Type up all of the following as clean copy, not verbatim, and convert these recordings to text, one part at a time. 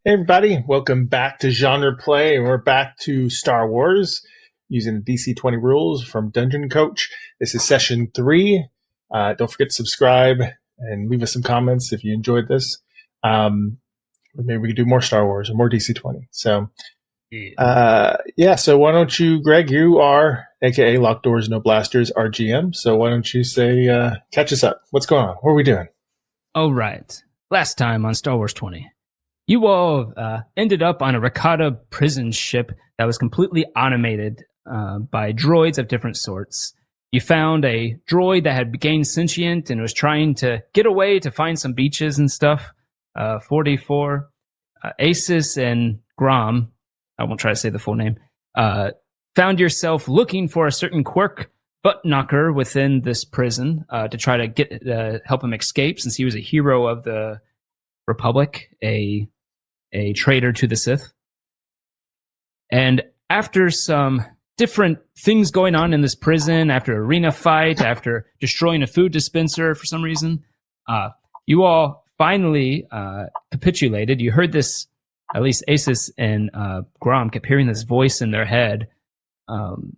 Hey everybody, welcome back to GenrePlay. We're back to Star Wars using the DC20 rules from Dungeon Coach. This is session 3. Don't forget to subscribe and leave us some comments if you enjoyed this. Maybe we could do more Star Wars or more DC20. So why don't you, Greg, you are, aka Locked Doors No Blasters, our GM. So why don't you say, catch us up. What's going on? What are we doing? All right. Last time on Star Wars 20. You all ended up on a Rakata prison ship that was completely automated by droids of different sorts. You found a droid that had gained sentient and was trying to get away to find some beaches and stuff. 44. Asus and Grom, I won't try to say the full name, found yourself looking for a certain quirk butt knocker within this prison to try to get help him escape, since he was a hero of the Republic, a traitor to the Sith. And after some different things going on in this prison, after arena fight, after destroying a food dispenser for some reason, you all finally capitulated. You heard this, at least Asus and Grom kept hearing this voice in their head.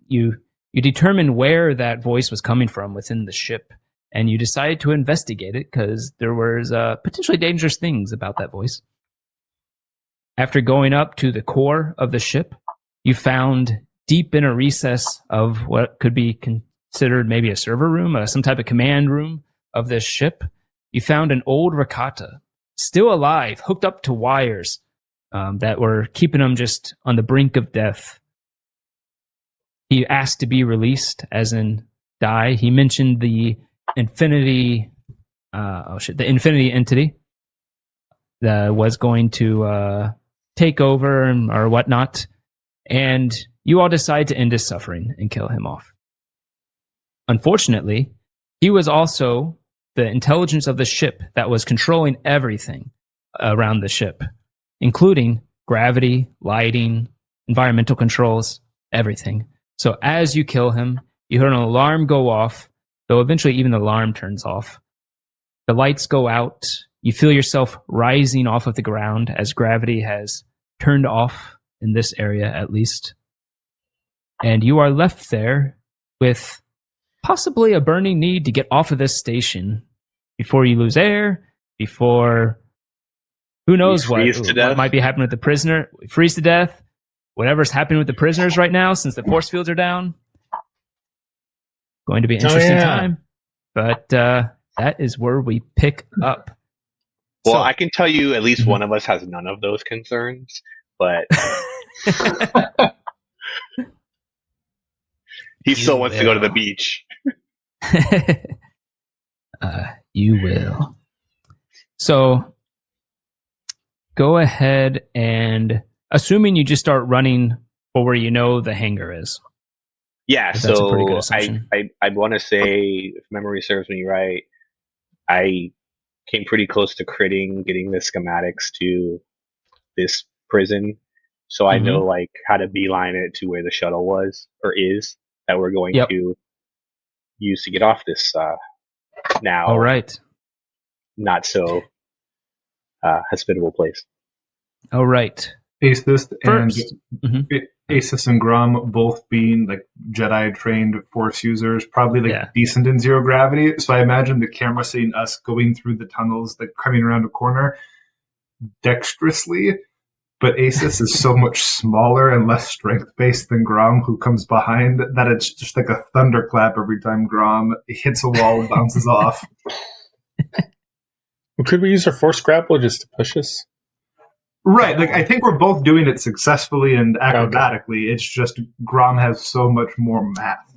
You determined where that voice was coming from within the ship, and you decided to investigate it because there was potentially dangerous things about that voice. After going up to the core of the ship, you found deep in a recess of what could be considered maybe a server room, some type of command room of this ship, you found an old Rakata, still alive, hooked up to wires that were keeping him just on the brink of death. He asked to be released, as in die. He mentioned the infinity entity that was going to take over or whatnot, and you all decide to end his suffering and kill him off. Unfortunately, he was also the intelligence of the ship that was controlling everything around the ship, including gravity, lighting, environmental controls, everything. So as you kill him, you hear an alarm go off, though eventually even the alarm turns off. The lights go out. You feel yourself rising off of the ground as gravity has turned off in this area, at least. And you are left there with possibly a burning need to get off of this station before you lose air, before who knows what might be happening with the prisoner. Freeze to death. Whatever's happening with the prisoners right now, since the force fields are down. Going to be an interesting time. But that is where we pick up. Well, I can tell you at least one of us has none of those concerns, but he still wants to go to the beach. You will. So go ahead and, assuming you just start running for where you know the hangar is. Yeah, so that's a pretty good assumption. I want to say, if memory serves me right, I came pretty close to critting, getting the schematics to this prison, so I know like how to beeline it to where the shuttle was or is that we're going to use to get off this now. All right. Not so hospitable place. All right. Asus and Grom both being like Jedi trained Force users, probably decent in zero gravity. So I imagine the camera seeing us going through the tunnels, like coming around a corner dexterously. But Asus is so much smaller and less strength based than Grom, who comes behind, that it's just like a thunderclap every time Grom hits a wall and bounces off. Well, could we use our force grapple just to push us? Right, like I think we're both doing it successfully and acrobatically. Okay. It's just Grom has so much more math.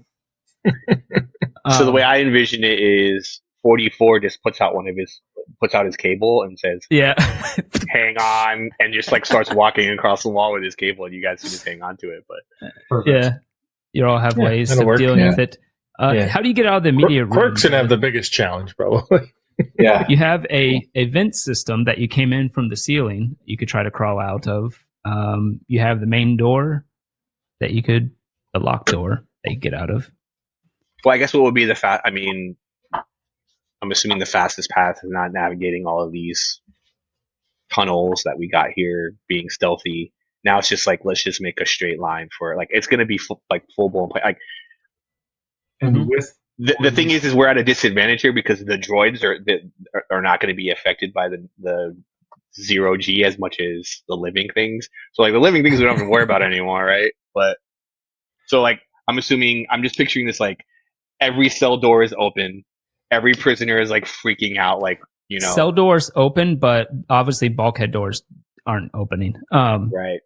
So the way I envision it is 44 just puts out his cable and says, hang on, and just like starts walking across the wall with his cable, and you guys can just hang on to it. But you all have ways of dealing with it. How do you get out of the immediate room? Quirk's gonna have the biggest challenge, probably. You have a vent system that you came in from the ceiling. You could try to crawl out of. You have the main door that the locked door that you get out of. Well, I guess what would be I'm assuming the fastest path is not navigating all of these tunnels that we got here being stealthy. Now it's just like, let's just make a straight line for it. Like, it's going to be full blown play. Like, And with the thing is we're at a disadvantage here because the droids are not going to be affected by the 0G as much as the living things. So like the living things we don't have to worry about anymore, right? But so like I'm just picturing this like every cell door is open, every prisoner is like freaking out, like, you know. Cell doors open, but obviously bulkhead doors aren't opening. Right.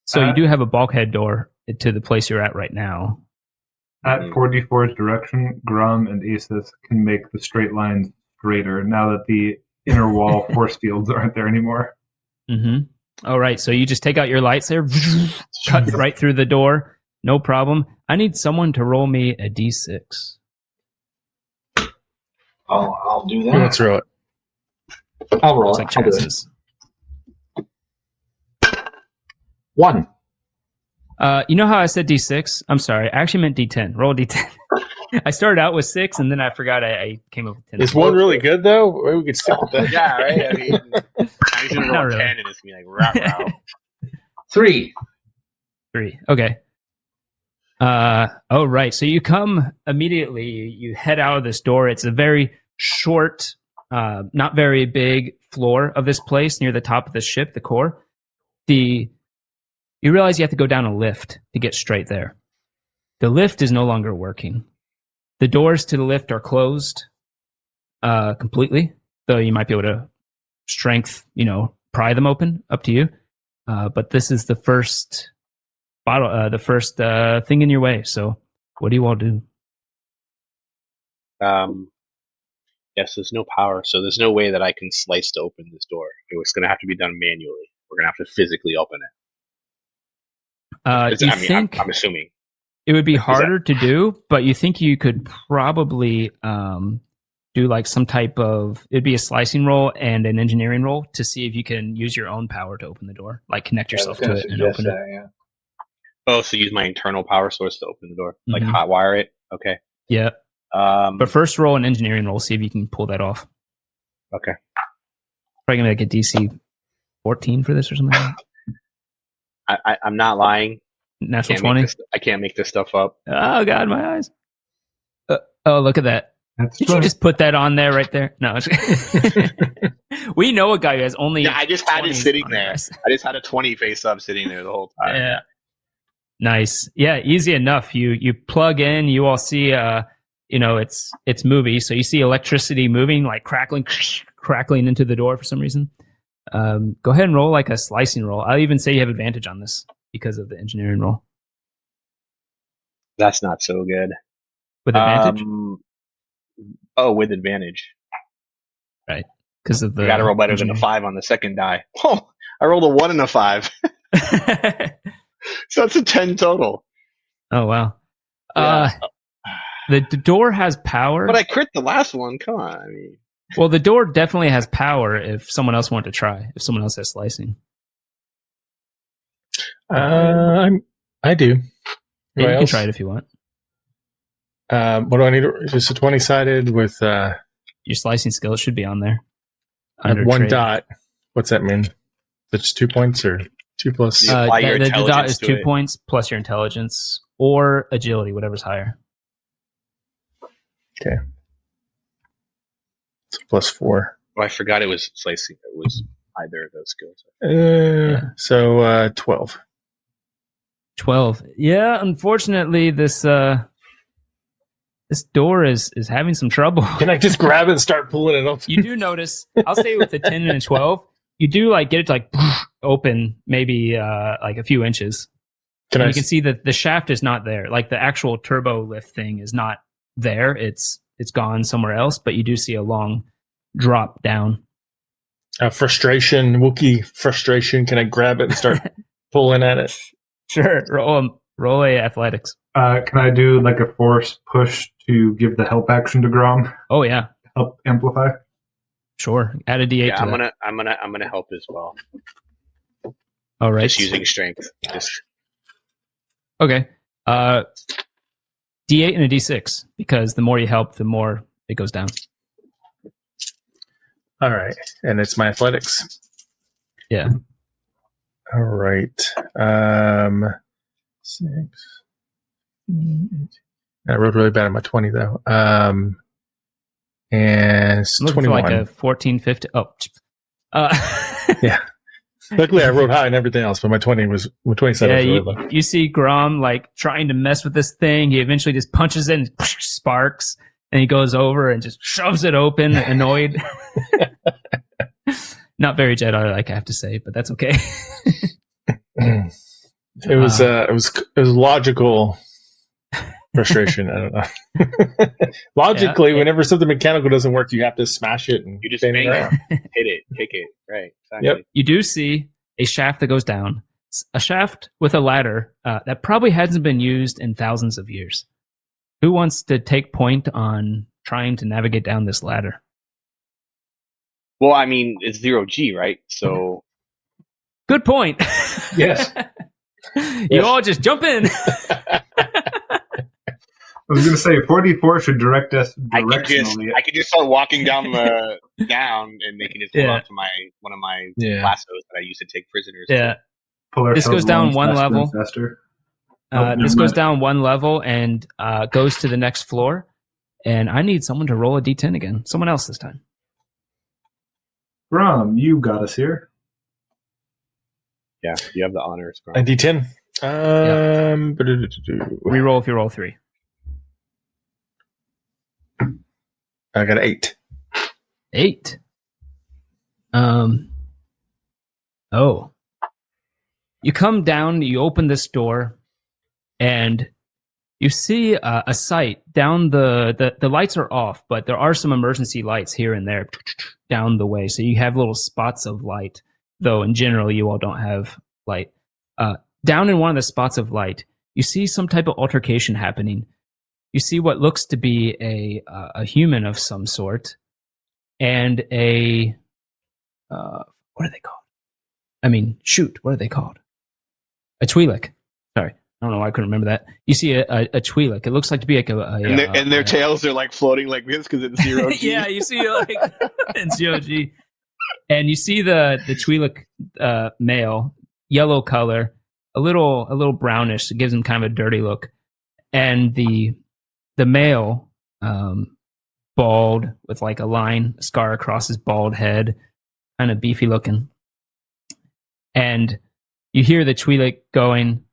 So you do have a bulkhead door to the place you're at right now. At 4d4's direction, Grom and Asus can make the straight lines straighter now that the inner wall force fields aren't there anymore. Mm-hmm. All right, so you just take out your lightsaber, cut right through the door, no problem. I need someone to roll me a d6. I'll do that. Let's roll it. I'll roll Looks it. like I'll do it. chances. 1. You know how I said d6? I'm sorry, I actually meant d10. Roll a d10. I started out with 6, and then I forgot I came up with 10. Is 1 really good, though? Maybe we could stick with that. Yeah, right? I mean, I'm going to roll 10 and it's going to be like, rah. 3. 3. Okay. Oh, right. So you come immediately. You head out of this door. It's a very short, not very big floor of this place near the top of the ship, the core. You realize you have to go down a lift to get straight there. The lift is no longer working. The doors to the lift are closed completely, though you might be able to pry them open, up to you. But this is the first thing in your way. So what do you all do? Yes, there's no power, so there's no way that I can slice to open this door. It was going to have to be done manually. We're going to have to physically open it. I'm assuming it would be harder to do, but you think you could probably do like some type of, it'd be a slicing roll and an engineering roll to see if you can use your own power to open the door, like connect yourself to it and open it. Yeah. Oh, so use my internal power source to open the door, like hotwire it. Okay. Yeah. But first roll an engineering roll, see if you can pull that off. Okay. Probably gonna make a DC 14 for this or something. I'm not lying. Natural 20. I can't make this stuff up. Oh God, my eyes. Oh, look at that. Did you just put that on there right there? No. We know a guy who has only. Yeah, I just had it sitting there. I just had a 20 face up sitting there the whole time. Yeah. Nice. Yeah, easy enough. You plug in. You all see. It's movie. So you see electricity moving, like crackling into the door for some reason. Go ahead and roll like a slicing roll. I'll even say you have advantage on this because of the engineering roll. That's not so good. With advantage? With advantage. Right. Because of the. You got to roll better than a 5 on the second die. Oh, I rolled a 1 and a 5. So that's a 10 total. Oh, wow. Yeah. The door has power. But I crit the last one. Come on. I mean. Well, the door definitely has power if someone else wanted to try. If someone else has slicing. I do. Yeah, you can try it if you want. What do I need? Just a 20-sided with... your slicing skill should be on there. One trade. Dot. What's that mean? That's 2 points or 2 plus? The dot is 2 points plus your intelligence or agility, whatever's higher. Okay. It's +4. Oh, I forgot it was slicing. It was either of those skills. So 12. 12. Yeah, unfortunately, this door is having some trouble. Can I just grab it and start pulling it open? You do notice, I'll say with the 10 and a 12, you do like get it to like open maybe like a few inches. You can see that the shaft is not there. Like the actual turbo lift thing is not there. It's gone somewhere else, but you do see a long drop down. Wookiee frustration. Can I grab it and start pulling at it? Sure. Roll a athletics. Can I do like a force push to give the help action to Grom? Oh yeah. Help amplify. Sure. Add a D8 yeah, to that. I'm gonna help as well. All right. Just using strength. Okay. D8 and a D6 because the more you help, the more it goes down. All right, and it's my athletics. Yeah. All right. 6. I rolled really bad on my 20 though. And it's I'm looking 21. for like a 14, 15. Oh. Yeah. Luckily, I wrote high and everything else, but my 27 was really low. You see Grom like trying to mess with this thing. He eventually just punches it and sparks, and he goes over and just shoves it open, annoyed. Not very Jedi-like, I have to say, but that's okay. It was logical frustration. I don't know. Logically, whenever something mechanical doesn't work, you have to smash it and you just bang it, hit it, kick it. Right. Exactly. Yep. You do see a shaft that goes down. It's a shaft with a ladder that probably hasn't been used in thousands of years. Who wants to take point on trying to navigate down this ladder? Well, I mean, it's 0G, right? So. Good point. Yes. You all just jump in. I was going to say 44 should direct us directionally. I could just start walking down down, and they can just hold on to one of my lassos that I used to take prisoners. Yeah. This goes down one level. Faster. This goes down one level and goes to the next floor. And I need someone to roll a D10 again. Someone else this time. Rom, you got us here. Yeah, you have the honors. A D10. Reroll if you roll 3. I got an 8. 8. Oh. You come down, you open this door, and you see a sight down the lights are off, but there are some emergency lights here and there down the way. So you have little spots of light, though in general you all don't have light. Down in one of the spots of light, you see some type of altercation happening. You see what looks to be a human of some sort, and a what are they called? I mean, shoot, what are they called? A Twi'lek. Sorry, I don't know why I couldn't remember that. You see a Twi'lek. It looks like to be like and their tails are like floating like this because it's 0G. Yeah, you see like it's 0G, and you see the Twi'lek male, yellow color, a little brownish. It gives him kind of a dirty look, and the male, bald with like a scar across his bald head, kind of beefy looking. And you hear the Twi'lek going,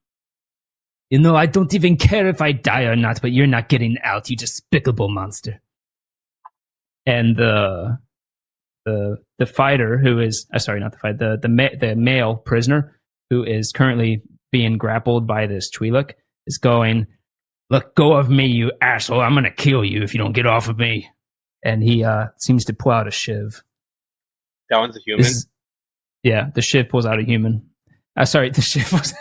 I don't even care if I die or not, but you're not getting out, you despicable monster. And the fighter who is, sorry, not the fighter, the male prisoner who is currently being grappled by this Twi'lek is going, "Let go of me, you asshole. I'm going to kill you if you don't get off of me." And he seems to pull out a shiv. That one's a human? The shiv pulls out a human. Sorry, the shiv was...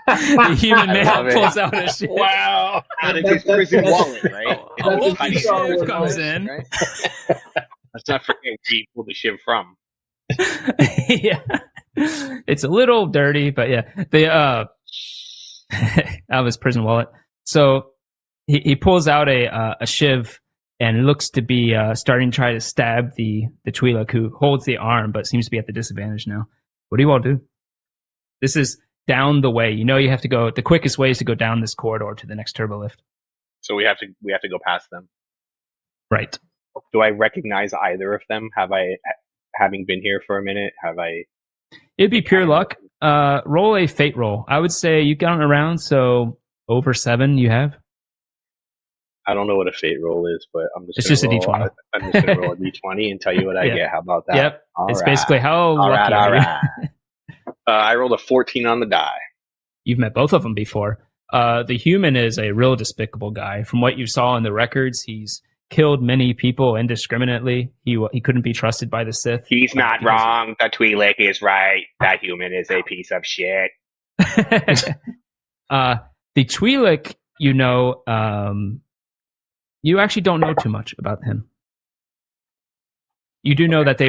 the human male pulls out a shiv. Wow. Out of his prison wallet, right? The shiv comes in. Right? Let's not forget where he pulled the shiv from. Yeah. It's a little dirty, but yeah. Out of his prison wallet. So he pulls out a shiv and looks to be starting to try to stab the Twi'lek who holds the arm but seems to be at the disadvantage now. What do you all do? This is down the way. You have to go. The quickest way is to go down this corridor to the next turbo lift. So we have to go past them. Right. Do I recognize either of them? Having been here for a minute, It'd be pure luck. Roll a fate roll. I would say you've gotten around, so over 7 you have. I don't know what a fate roll is, but it's just a D20. I'm just going to roll a D20 and tell you what I get. How about that? Yep. It's basically how lucky all right. I rolled a 14 on the die. You've met both of them before. The human is a real despicable guy. From what you saw in the records, he's killed many people indiscriminately. He couldn't be trusted by the Sith. He's not wrong. The Twi'lek is right. That human is a piece of shit. The Twi'lek, you actually don't know too much about him. You do know that they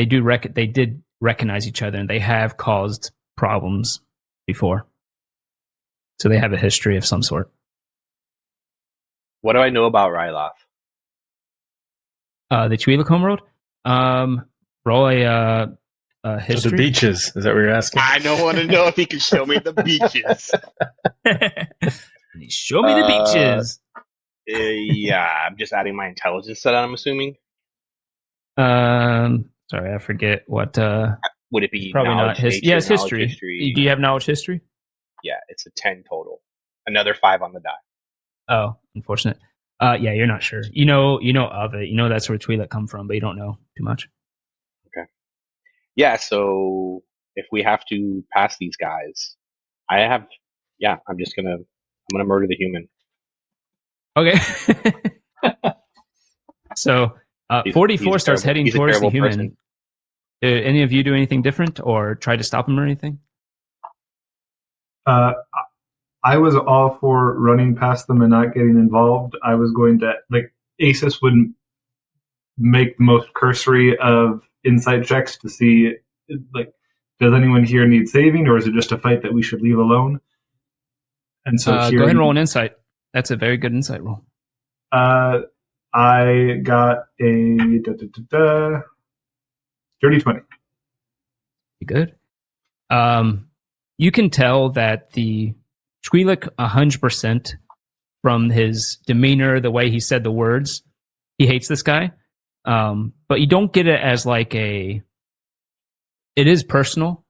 did recognize each other and they have caused problems before. So they have a history of some sort. What do I know about Ryloth? The Twi'lek homeworld? Roll history. The beaches. Is that what you're asking? I don't want to know if he can show me the beaches. Show me the beaches. Yeah, I'm just adding my intelligence to that, I'm assuming. Sorry, I forget what. Would it be probably knowledge, not history? nature, Yes, knowledge, history. Do you have knowledge history? Yeah, it's a 10 total. Another 5 on the die. Oh, unfortunate. Yeah, you're not sure. You know of it. You know that's where Twi'lek come from, but you don't know too much. Okay. Yeah, so if we have to pass these guys, I'm gonna murder the human. Okay. So 44 starts heading towards the human. Person. Did any of you do anything different or try to stop him or anything? I was all for running past them and not getting involved. I was going to, Asus would make the most cursory of insight checks to see, does anyone here need saving, or is it just a fight that we should leave alone? And so go ahead and roll an insight. That's a very good insight roll. I got a dirty 20. Good. You can tell that the Twi'lek 100% from his demeanor, the way he said the words, he hates this guy. But you don't get it as it is personal,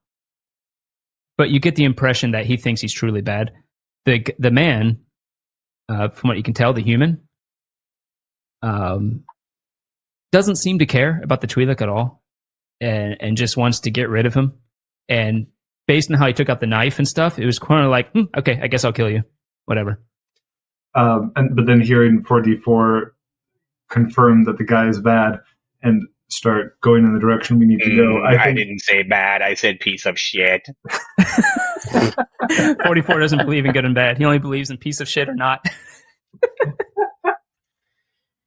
but you get the impression that he thinks he's truly bad. The man, from what you can tell, the human, doesn't seem to care about the Twi'lek at all, and just wants to get rid of him. And based on how he took out the knife and stuff, it was kind of like, okay, I guess I'll kill you. Whatever. But then hearing 4D4 confirm that the guy is bad and start going in the direction we need to go. I didn't say bad. I said piece of shit. 44 doesn't believe in good and bad. He only believes in piece of shit or not.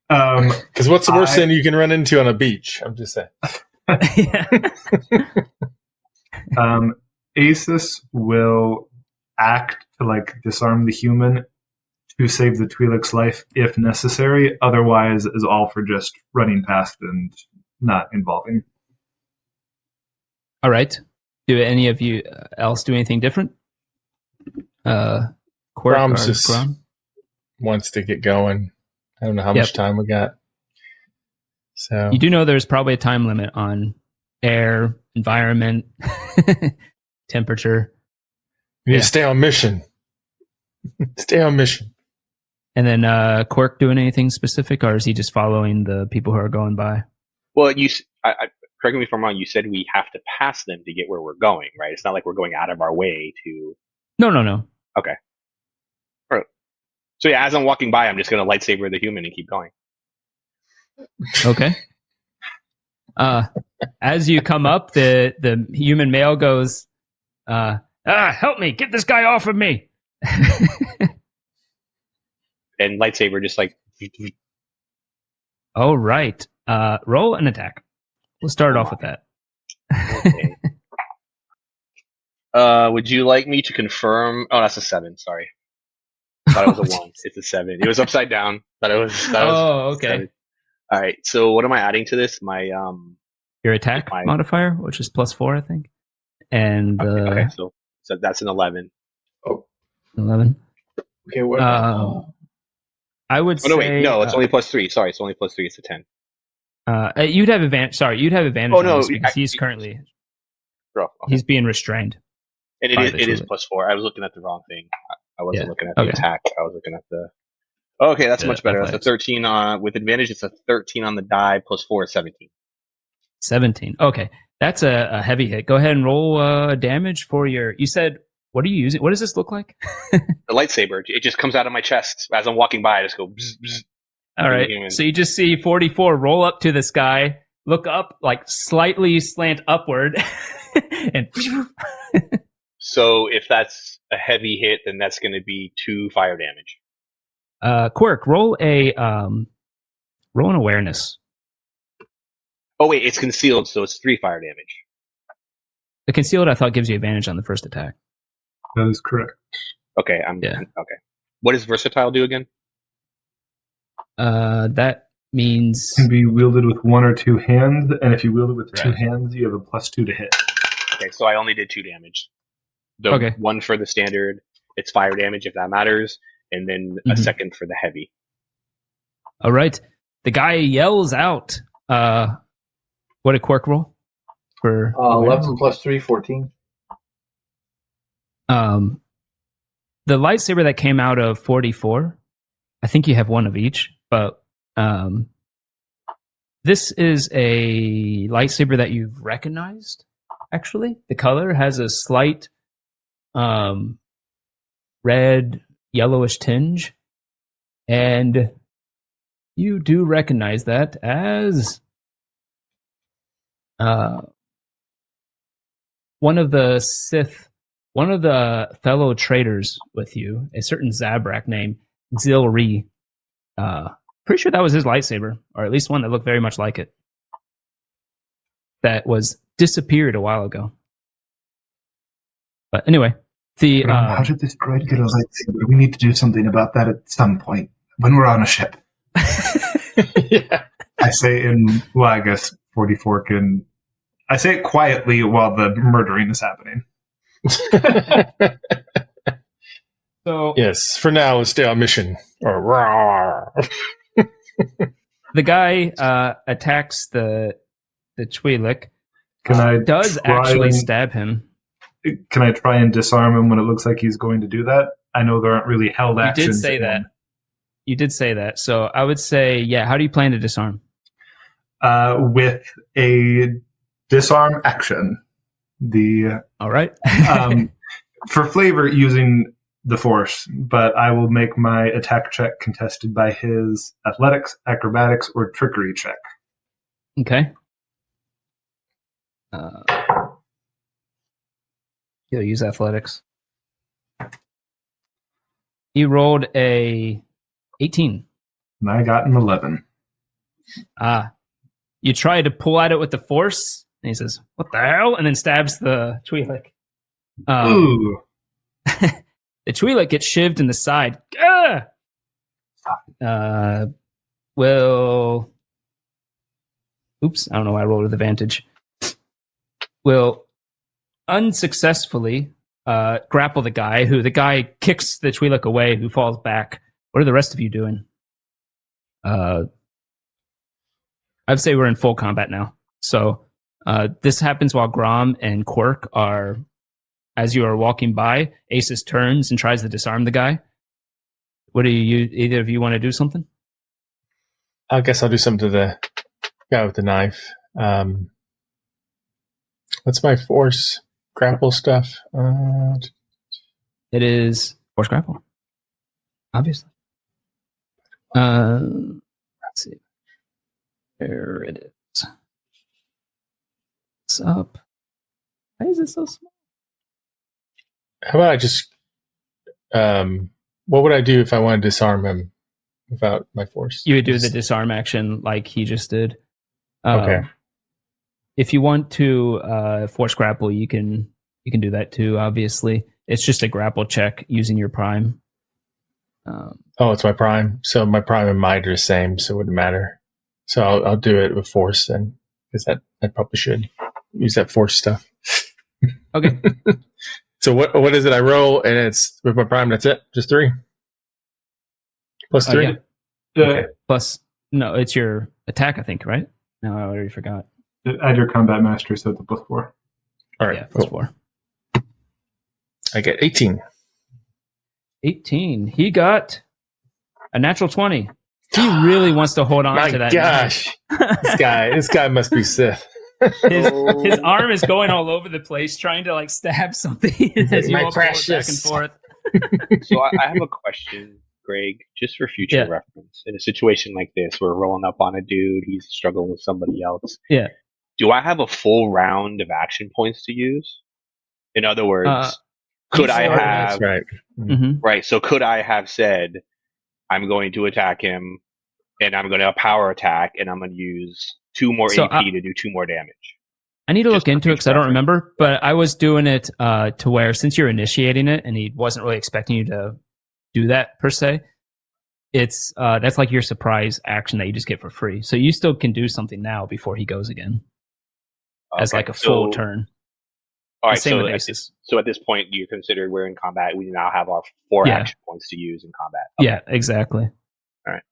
Because what's the worst thing you can run into on a beach? I'm just saying. Asus will act to disarm the human to save the Twi'lek's life if necessary. Otherwise, is all for just running past and not involving. All right. Do any of you else do anything different? Grom just wants to get going. I don't know how much time we got. So you do know there's probably a time limit on air, environment, temperature. You need to stay on mission. Stay on mission. And then Quirk doing anything specific, or is he just following the people who are going by? Well, correct me if I'm wrong, you said we have to pass them to get where we're going, right? It's not like we're going out of our way to... No. Okay. All right. So yeah, as I'm walking by, I'm just going to lightsaber the human and keep going. Okay. As you come up, the human male goes, help me, get this guy off of me. And lightsaber just All right. Roll an attack. We'll start off with that. Okay. Would you like me to confirm? Oh, that's a 7. Sorry. I thought it was a 1. It's a 7. It was upside down. Okay. 7. All right. So what am I adding to this? Your attack modifier, which is +4, I think. And okay. So that's an 11. Oh, 11. Okay. What? I would say. No, wait. No, it's only +3. Sorry, it's only +3. It's a 10. You'd have advantage. Sorry, you'd have advantage. Oh no, on this because he's currently. Okay. He's being restrained. And it is +4. I was looking at the wrong thing. I wasn't looking at the attack. I was looking at the. Okay, that's much better. That's a 13 with advantage. It's a 13 on the die. +4 is 17. 17. Okay, that's a heavy hit. Go ahead and roll damage for your. You said, what are you using? What does this look like? The lightsaber. It just comes out of my chest as I'm walking by. I just go. Bzz, bzz, all right. So you just see 44 roll up to this guy, look up, slightly slant upward, and. So if that's a heavy hit, then that's going to be 2 fire damage. Quirk, roll an awareness. Oh wait, it's concealed, so it's 3 fire damage. The concealed, I thought, gives you advantage on the first attack. That is correct. Okay, okay. What does versatile do again? That means Can be wielded with one or two hands, and if you wield it with two Right. hands, you have a +2 to hit. Okay, so I only did 2 damage. The Okay. one for the standard, it's fire damage if that matters, and then a Mhm. second for the heavy. all right. The guy yells out. What a quirk roll for 11 plus 3, 14. the lightsaber that came out of 44. I think you have one of each, but this is a lightsaber that you've recognized. Actually, the color has a slight red, yellowish tinge, and you do recognize that as one of the Sith, one of the fellow traitors with you, a certain Zabrak named Zilri. Pretty sure that was his lightsaber, or at least one that looked very much like it. That was disappeared a while ago. But anyway, How did this droid get a lightsaber? We need to do something about that at some point when we're on a ship. Yeah. I say I guess 44 can. I say it quietly while the murdering is happening. so Yes, for now, let's stay on mission. Or rawr. the guy attacks the Twi'lek. Can I Does try actually and- stab him. Can I try and disarm him when it looks like he's going to do that? I know there aren't really held You actions. did say that. You did say that. So I would say, yeah. How do you plan to disarm? With a disarm action. All right. For flavor, using the Force, but I will make my attack check contested by his athletics, acrobatics, or trickery check. Okay. He'll use athletics. He rolled a 18. And I got an 11. You try to pull at it with the force, and he says, "What the hell?" and then stabs the Twi'lek. Ooh. The Twi'lek gets shivved in the side. Will. Oops, I don't know why I rolled with advantage. Will unsuccessfully grapple the guy, who the guy kicks the Twi'lek away, who falls back. What are the rest of you doing? I'd say we're in full combat now. So this happens while Grom and Quirk are, as you are walking by, Asus turns and tries to disarm the guy. What do you, either of you want to do something? I guess I'll do something to the guy with the knife. What's my force grapple stuff? It is force grapple. Obviously. Let's see. There it is. What's up? Why is it so small? How about I just... what would I do if I want to disarm him without my force? You would do the disarm action like he just did. Okay. If you want to force grapple, you can do that too. Obviously, it's just a grapple check using your prime. Oh, it's my prime. So my prime and might are the same, so it wouldn't matter. So I'll do it with force then, because I probably should use that force stuff. Okay. So what is it? I roll and it's with my prime. That's it. Just 3 plus 3. Yeah. Okay. Plus, no, it's your attack. I think, right? No, I already forgot. Add your combat master, so it's a +4. All right. Yeah, plus Cool. 4. I get 18. 18. He got a natural 20. He really wants to hold on My to that. gosh, this guy must be Sith. His arm is going all over the place, trying to like stab something as you My all pull it back and precious. forth. So I have a question, Greg, just for future Yeah. reference. In a situation like this, we're rolling up on a dude, he's struggling with somebody else. Yeah. Do I have a full round of action points to use? In other words, could I sure have... Right. Mm-hmm. Right, so could I have said, I'm going to attack him, and I'm going to power attack, and I'm going to use 2 more So, AP to do 2 more damage? I need to Just look for into it because I future don't remember, but I was doing it to where since you're initiating it and he wasn't really expecting you to do that per se, it's that's like your surprise action that you just get for free. So you still can do something now before he goes again, as like a full turn. All right. Same with Aces. So at this point, you consider we're in combat. We now have our 4 action points to use in combat. Okay. Yeah, exactly. All right.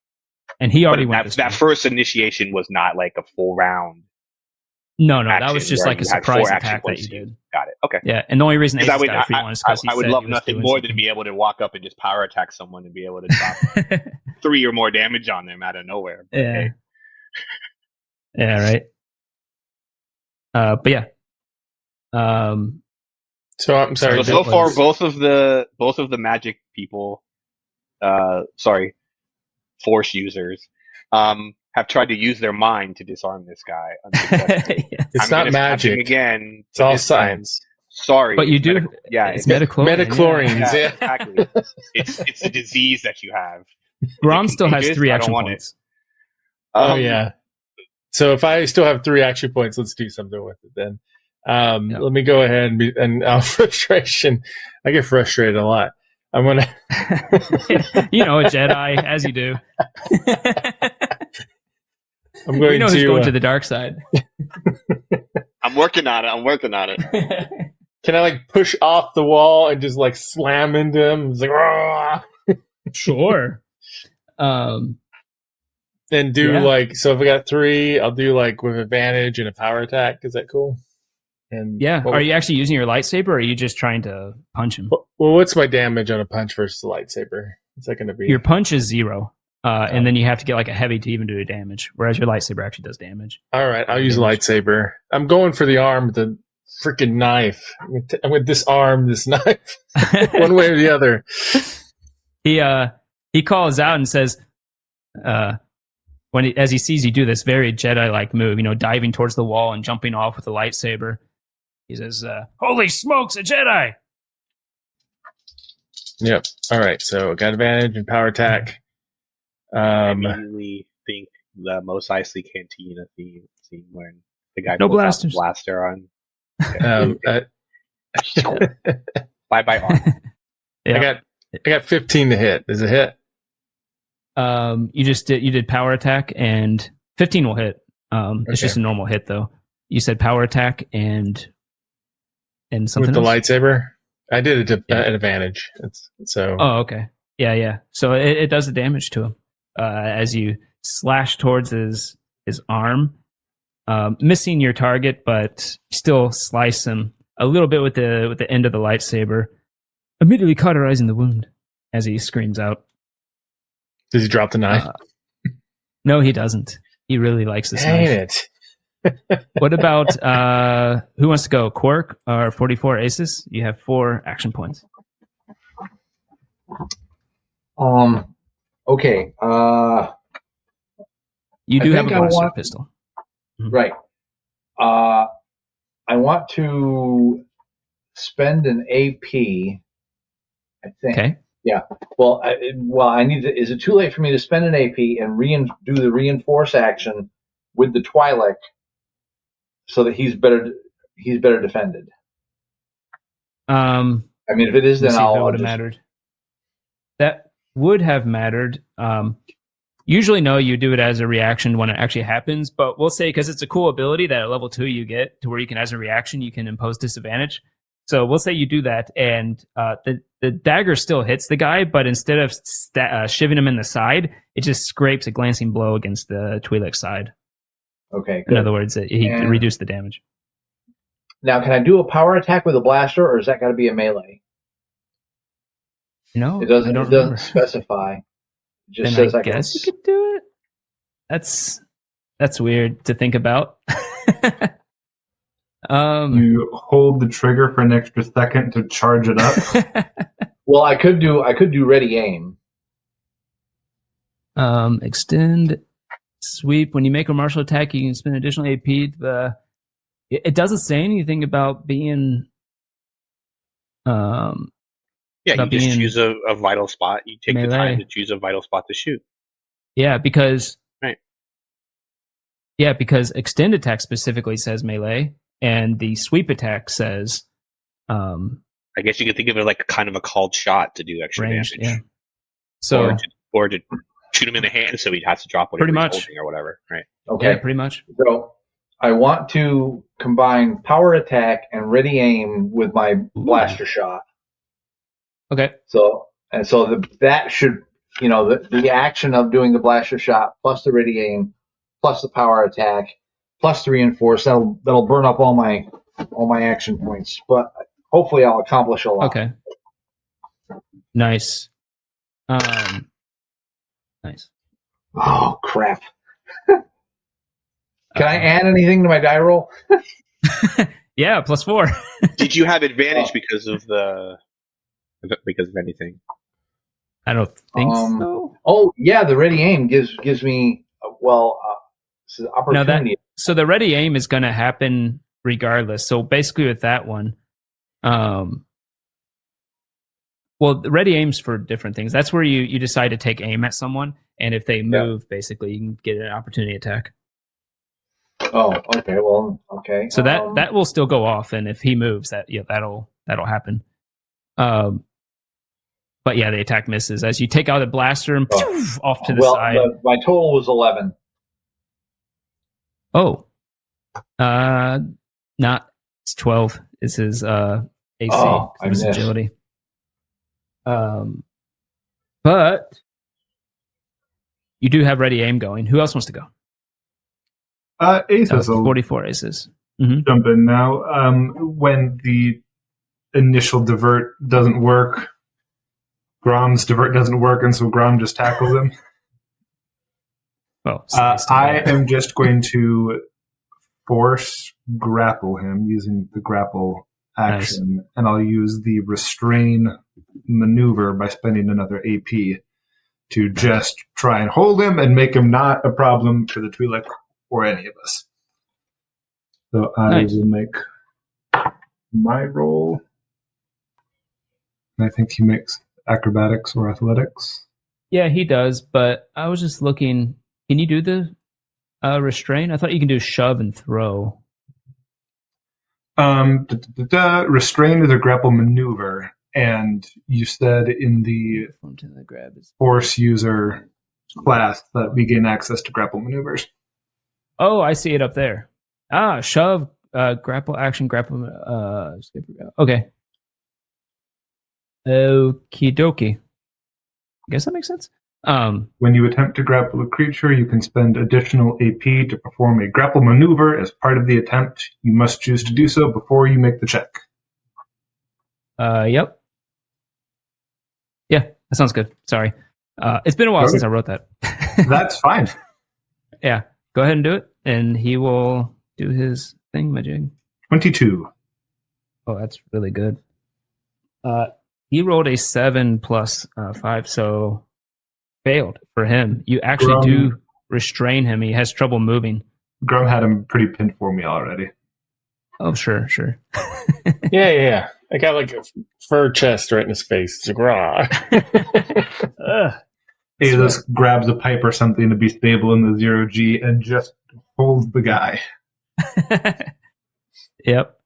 And he already went. That first initiation was not like a full round. No, that was just like a surprise attack that you did. Got it. Okay. Yeah, and the only reason Aces died for you is because I would love nothing more than to be able to walk up and just power attack someone and be able to drop 3 or more damage on them out of nowhere. Yeah. Okay. Yeah. Right. But yeah. So I'm sorry. So far, both of the magic people, force users, have tried to use their mind to disarm this guy. It's not magic again. It's all science. Sorry, but you do. It's metachlorines. Metachlorines. Yeah, exactly. It's a disease that you have. Grom still has 3 action points. Yeah. So if I still have 3 action points, let's do something with it then. Let me go ahead and frustration. I get frustrated a lot. I'm gonna, a Jedi, as you do. I'm going who's going to the dark side. I'm working on it. Can I like push off the wall and just like slam into him? It's like, Rah! Sure. And do like, so if I got 3, I'll do like with advantage and a power attack. Is that cool? And are you actually using your lightsaber, or are you just trying to punch him? Well, what's my damage on a punch versus a lightsaber? What's that going to be? Your punch is 0. And then you have to get like a heavy to even do damage, whereas your lightsaber actually does damage. All right, I'll use a lightsaber. I'm going for the arm with the freaking knife. I'm going to disarm this knife one way or the other. He calls out and says, as he sees you do this very Jedi-like move, diving towards the wall and jumping off with a lightsaber, he says, "Holy smokes, a Jedi!" Yep. All right, so I got advantage and power attack. I immediately think the Mos Eisley Cantina scene when the guy no pulls out the blasters. blaster on. Bye arm. Yeah. I got 15 to hit. Is it hit? You did power attack, and 15 will hit. It's just a normal hit though. You said power attack and something with the else? lightsaber. I did it at advantage. Oh, okay. Yeah. So it does the damage to him as you slash towards his arm, missing your target, but still slice him a little bit with the end of the lightsaber, immediately cauterizing the wound as he screams out. Does he drop the knife? No, he doesn't. He really likes this Dang knife. It. What about who wants to go? Quark or 44 Aces? You have 4 action points. Okay. You do have a blaster pistol. Right. I want to spend an AP, I think. Okay. Yeah. Well, I need to. Is it too late for me to spend an AP and do the reinforce action with the Twi'lek so that he's better defended? I mean, if it is, then that would have mattered. That would have mattered. Usually, no, you do it as a reaction when it actually happens. But we'll say because it's a cool ability that at level 2 you get to where you can, as a reaction, you can impose disadvantage. So we'll say you do that, and the dagger still hits the guy, but instead of shivving him in the side, it just scrapes a glancing blow against the Twi'lek side. Okay. Good. In other words, he reduced the damage. Now, can I do a power attack with a blaster, or is that got to be a melee? No, it doesn't specify. It just then says I guess you could do it. That's weird to think about. You hold the trigger for an extra second to charge it up. Well, I could do ready aim. Extend sweep. When you make a martial attack, you can spend additional AP. It doesn't say anything about being. You just choose a vital spot. You take melee. The time to choose a vital spot to shoot. Yeah, because right. Yeah, because extend attack specifically says melee, and the sweep attack says. I guess you could think of it like kind of a called shot to do extra ranged, damage. Yeah. So or to shoot him in the hand, so he has to drop whatever Pretty he's much. holding or whatever, right? Okay. Yeah, pretty much. So I want to combine power attack and ready aim with my blaster shot. Okay. So that should, the action of doing the blaster shot plus the ready aim plus the power attack plus the reinforce, that'll burn up all my action points. But hopefully I'll accomplish a lot. Okay. Nice. Nice. Oh crap! Can I add anything to my die roll? Yeah, +4. Did you have advantage because of anything? I don't think so. Oh yeah, the ready aim gives me opportunity. So the ready aim is going to happen regardless. So basically, with that one, the ready aim's for different things. That's where you decide to take aim at someone, and if they move, basically, you can get an opportunity attack. Oh, okay. Well, okay. So that will still go off, and if he moves, that'll happen. But yeah, the attack misses as you take out the blaster and off to the side. My total was 11. Oh, it's 12. This is AC. Oh, I missed. Agility. But you do have ready aim going. Who else wants to go? Aces. 44 aces. Jump in now. When the initial divert doesn't work, Grom's divert doesn't work, and so Grom just tackles him. Well, I am just going to force grapple him using the grapple action, and I'll use the restrain maneuver by spending another AP to just try and hold him and make him not a problem for the Twi'lek or any of us. So I will make my roll. And I think he makes acrobatics or athletics. Yeah, he does, but I was just looking. Can you do the restrain? I thought you can do shove and throw. Restrain is a grapple maneuver, and you said in the force user class that we gain access to grapple maneuvers. Oh, I see it up there. Shove, grapple action, grapple. Okay. Okie dokie. I guess that makes sense. When you attempt to grapple a creature, you can spend additional AP to perform a grapple maneuver as part of the attempt. You must choose to do so before you make the check. Yep. Yeah, that sounds good. Sorry. It's been a while since I wrote that. That's fine. Yeah, go ahead and do it, and he will do his thingamajig. 22. Oh, that's really good. He rolled a 7 plus 5, so failed for him. You actually do restrain him. He has trouble moving. Grum had him pretty pinned for me already. Oh, sure. Yeah. I got like a fur chest right in his face. It's like, rah. He just grabs a pipe or something to be stable in the 0G and just holds the guy. Yep.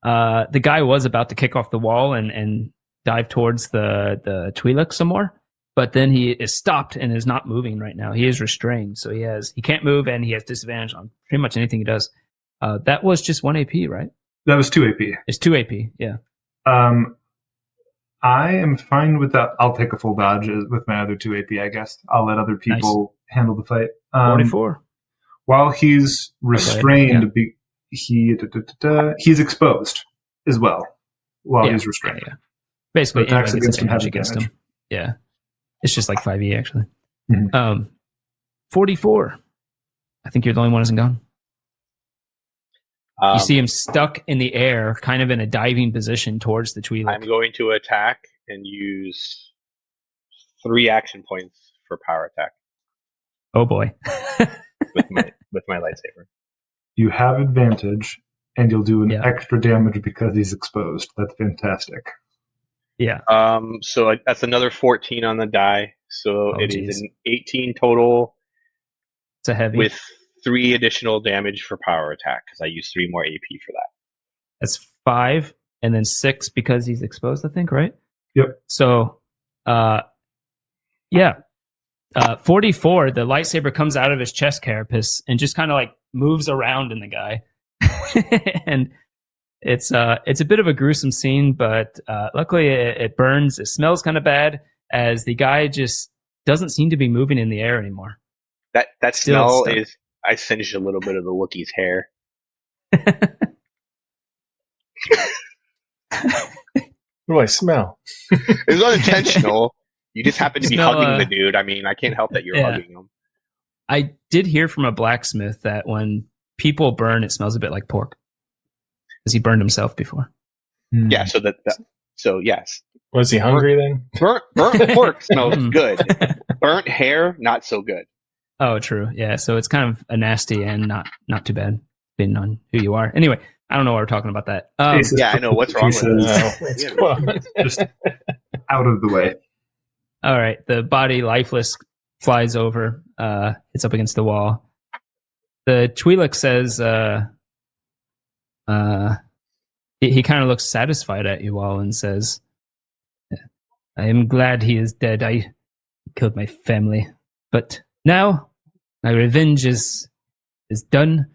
The guy was about to kick off the wall and dive towards the Twi'lek some more, but then he is stopped and is not moving right now. He is restrained, so he can't move, and he has disadvantage on pretty much anything he does. That was just 1 AP, right? That was 2 AP. It's 2 AP, yeah. I am fine with that. I'll take a full dodge with my other 2 AP, I guess. I'll let other people handle the fight. 44. While he's restrained, he's exposed as well while he's restrained. Yeah. Basically, attacks against him have advantage. Yeah. It's just like 5e, actually. Mm-hmm. 44. I think you're the only one who hasn't gone. You see him stuck in the air, kind of in a diving position towards the Twi'lek. I'm going to attack and use 3 action points for power attack. Oh boy. with my lightsaber. You have advantage, and you'll do an extra damage because he's exposed. That's fantastic. Yeah. So that's another 14 on the die. So is an 18 total. It's a heavy. With 3 additional damage for power attack because I used 3 more AP for that. That's 5 and then 6 because he's exposed, I think, right? Yep. So, yeah. 44, the lightsaber comes out of his chest carapace and just kind of like moves around in the guy. And it's a bit of a gruesome scene, but luckily it burns. It smells kind of bad as the guy just doesn't seem to be moving in the air anymore. That smell is, I singed a little bit of the Wookiee's hair. What do I smell? It was unintentional. You just happen to be Smell, hugging the dude. I mean, I can't help that you're hugging him. I did hear from a blacksmith that when people burn, it smells a bit like pork. Because he burned himself before. Yeah, so yes. Was he hungry then? Burnt pork smells good. Burnt hair, not so good. Oh, true. Yeah, so it's kind of a nasty and not too bad, depending on who you are. Anyway, I don't know why we're talking about that. Yeah, I know. What's wrong with it? Just out of the way. All right, the body, lifeless, flies over. It's up against the wall. The Twi'lek says, he kind of looks satisfied at you all and says, I am glad he is dead. I killed my family. But now, my revenge is done.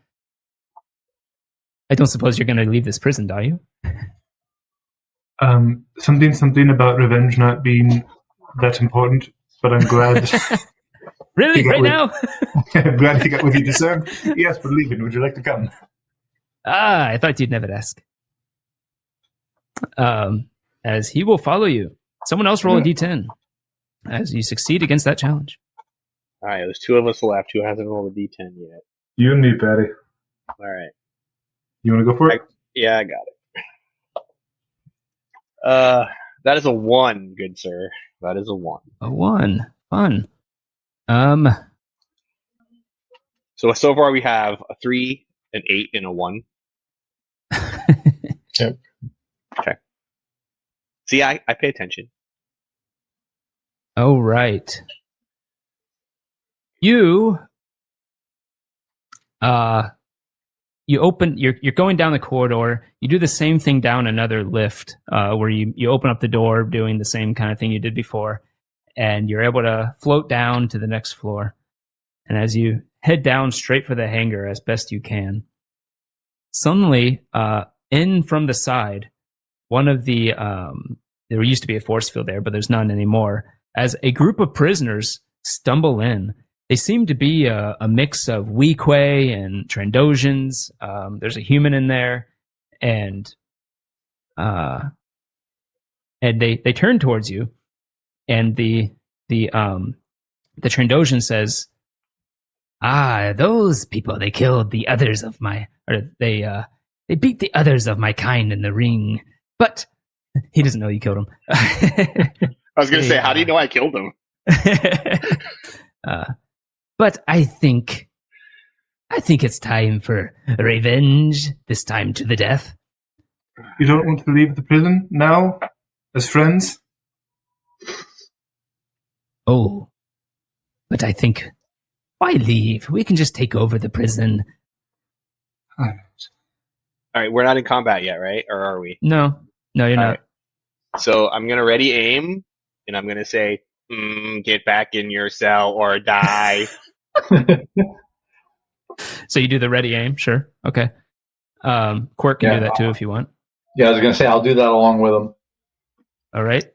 I don't suppose you're going to leave this prison, are you? Something about revenge not being that important, but I'm glad. Really? Right now? I'm glad you got what you deserved. Yes, we're leaving. Would you like to come? I thought you'd never ask. As he will follow you. Someone else roll a d10 as you succeed against that challenge. All right, there's two of us left. Who hasn't rolled a d10 yet? You and me, Patty. All right. You want to go for it? Yeah, I got it. That is a 1, good sir. That is a 1. A 1. Fun. So far we have a 3, an 8, and a 1. Yep. Okay. See, I pay attention. Oh, right. You're going down the corridor. You do the same thing down another lift, where you open up the door, doing the same kind of thing you did before, and you're able to float down to the next floor. And as you head down straight for the hangar as best you can, suddenly, in from the side, one of the there used to be a force field there, but there's none anymore. As a group of prisoners stumble in, they seem to be a mix of Weequay and Trandosians. There's a human in there, and they turn towards you, and the Trandosian says, those people, they killed the others of my, or they beat the others of my kind in the ring, but he doesn't know you killed him. I was going to say, how do you know I killed him? But I think it's time for revenge, this time to the death. You don't want to leave the prison now, as friends? Oh, but I think, why leave? We can just take over the prison. All right, we're not in combat yet, right? Or are we? No, you're not. Right. So I'm going to ready aim, and I'm going to say, get back in your cell or die. So you do the ready aim, sure. Okay. Quirk can do that too if you want. Yeah, I was going to say, I'll do that along with him. All right.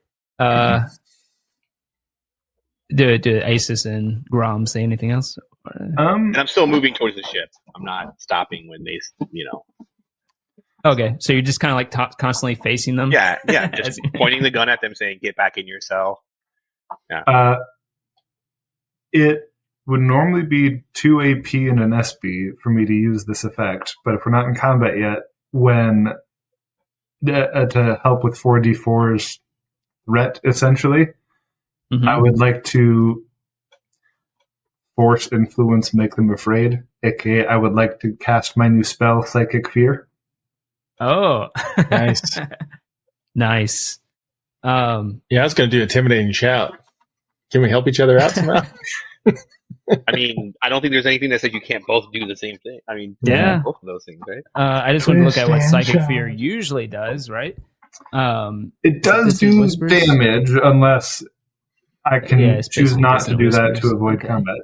Do Isis and Grom say anything else? And I'm still moving towards the ship. I'm not stopping when they, Okay, so you're just kind of like constantly facing them? Yeah, just pointing the gun at them saying, get back in your cell. Yeah. It would normally be 2 AP and an SB for me to use this effect, but if we're not in combat yet, when to help with 4d4's threat, essentially, I would like to force influence, make them afraid, aka I would like to cast my new spell, Psychic Fear. Oh, nice. Nice. Yeah, I was going to do intimidating shout. Can we help each other out somehow? I mean, I don't think there's anything that says you can't both do the same thing. I mean, yeah, both of those things, right? I just want to look at what Psychic Fear usually does, right? It does do damage unless I can choose not to do that to avoid combat.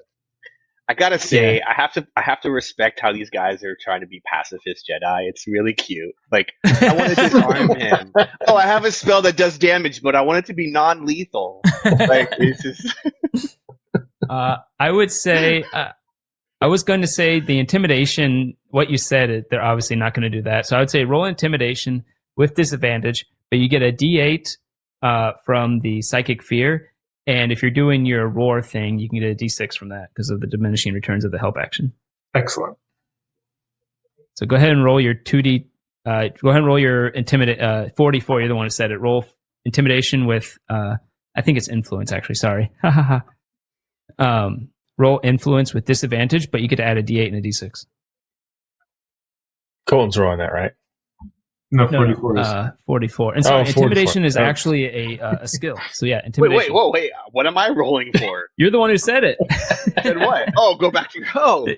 I gotta say, I have to respect how these guys are trying to be pacifist Jedi. It's really cute. Like, I want to disarm him. Oh, I have a spell that does damage, but I want it to be non-lethal. Like, it's just. I would say, I was going to say the intimidation. What you said, they're obviously not going to do that. So I would say roll intimidation with disadvantage, but you get a D8 from the psychic fear. And if you're doing your roar thing, you can get a D6 from that because of the diminishing returns of the help action. Excellent. So go ahead and roll your 2D. Go ahead and roll your intimidate. 44. You're the one who said it. Roll intimidation with. I think it's influence. Actually, sorry. Roll influence with disadvantage, but you get to add a D8 and a D6. Colton's rolling that, right? No, 44 is 44. And so intimidation is actually a skill. So yeah, intimidation. Wait. What am I rolling for? You're the one who said it. Said what? Oh, go back to your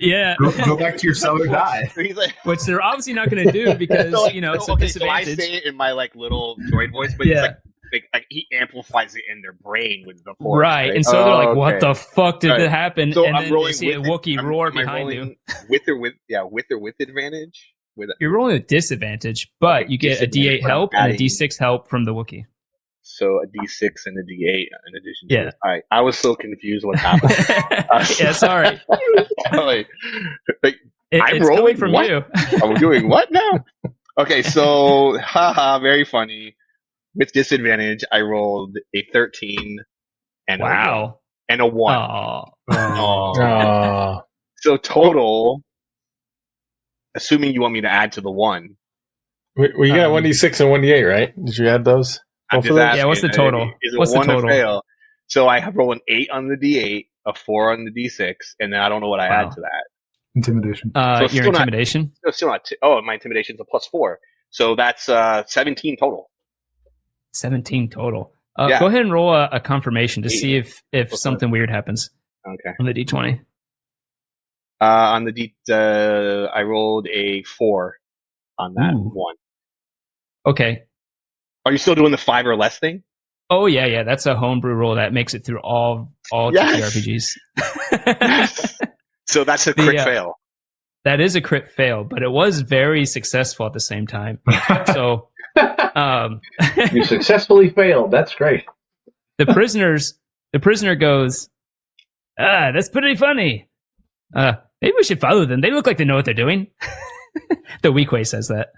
Yeah. Go back to your cellar die. He's like, which they're obviously not going to do because it's a disadvantage. So I say it in my little droid voice, but it's like he amplifies it in their brain with the force. Right. And so they're like, what the fuck did that happen? So and I'm then rolling you see a Wookiee roar behind you. With or with advantage? You're rolling with disadvantage, but you get a D8 help and a D6 help from the Wookiee. So a D6 and a D8 in addition to this. I was so confused what happened. Yeah, sorry. I'm rolling from what? You. I'm doing what now? Okay, so very funny. With disadvantage, I rolled a 13 and a 1. Oh. So total, assuming you want me to add to the 1. Well, you got 1d6 and 1d8, right? Did you add those? Yeah, what's the total? What's the total? Fail? So I have rolled an 8 on the d8, a 4 on the d6, and then I don't know what I add to that. Intimidation. So your intimidation? Still not. My intimidation's a +4. So that's 17 total. 17 total. Go ahead and roll a confirmation to see if something weird happens. Okay. On the D20. On the I rolled a 4 on that 1. Okay. Are you still doing the 5 or less thing? Oh yeah. That's a homebrew roll that makes it through all TTRPGs. Yes. So that's a crit fail. That is a crit fail, but it was very successful at the same time. So you successfully failed. That's great. The prisoner goes, that's pretty funny. Maybe we should follow them. They look like they know what they're doing. The Weequay says that.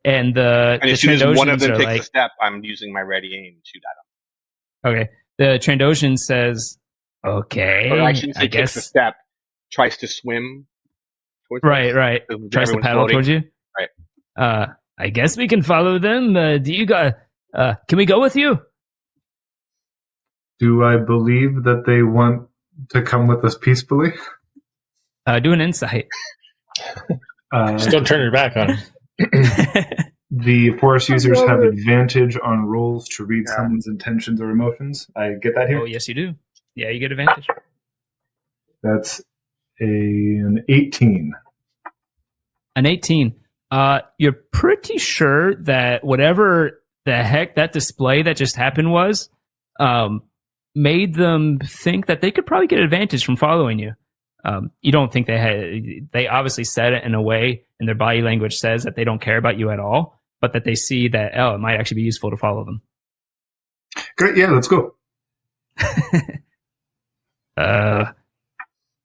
And as soon as one of them takes a step, I'm using my ready aim to shoot at them. Okay. The Trandoshan says, okay. Or I shouldn't say takes a step, tries to swim towards Right. Tries to paddle towards you? Right. I guess we can follow them. Can we go with you? Do I believe that they want to come with us peacefully? Do an insight. Just don't turn your back on them. The force users have advantage on rolls to read someone's intentions or emotions. I get that here? Oh, yes, you do. Yeah, you get advantage. That's an 18. An 18. You're pretty sure that whatever the heck that display that just happened was, made them think that they could probably get advantage from following you. You don't think they obviously said it in a way, and their body language says that they don't care about you at all, but that they see that, it might actually be useful to follow them. Great, yeah, let's go.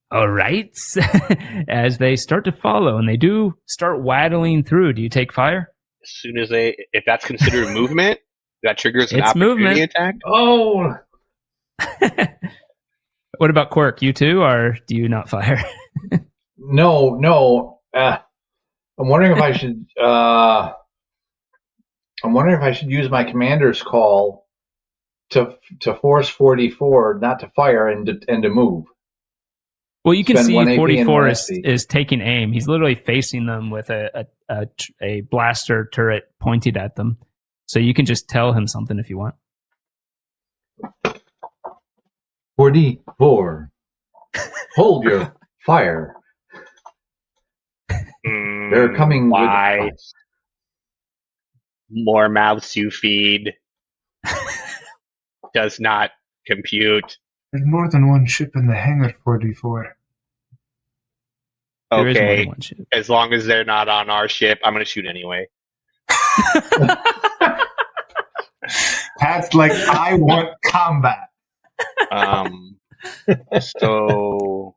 All right. As they start to follow, and they do start waddling through, do you take fire? As soon as if that's considered movement, that triggers an opportunity attack. Oh. What about Quirk? You too, or do you not fire? No. I'm wondering if I should. I'm wondering if I should use my commander's call to force 44 not to fire and to move. Well, you can see 44 is taking aim. He's literally facing them with a blaster turret pointed at them. So you can just tell him something if you want. 44. Hold your fire. They're coming. Why? More mouths to feed. does not compute. There's more than one ship in the hangar, 44. There is more Okay, than one ship. as long as they're not on our ship, I'm going to shoot anyway. Pat's like, I want combat. So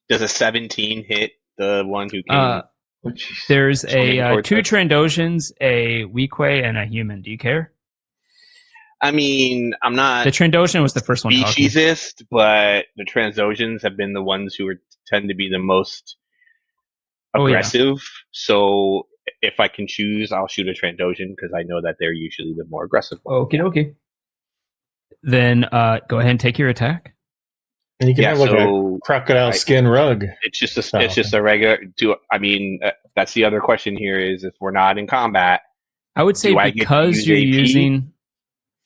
does a 17 hit the one who came? There's swimming a towards 2 us? Trandoshans, a Weequay, and a human. Do you care? I mean, I'm not The Trandoshan was the first one talking. speciesist, but the Transoceans have been the ones who tend to be the most aggressive. So if I can choose, I'll shoot a Trandoshan because I know that they're usually the more aggressive one. Okay. Then go ahead and take your attack. And you can have like so a crocodile skin rug. It's just a regular. That's the other question here is if we're not in combat. I would say because you're AP? using.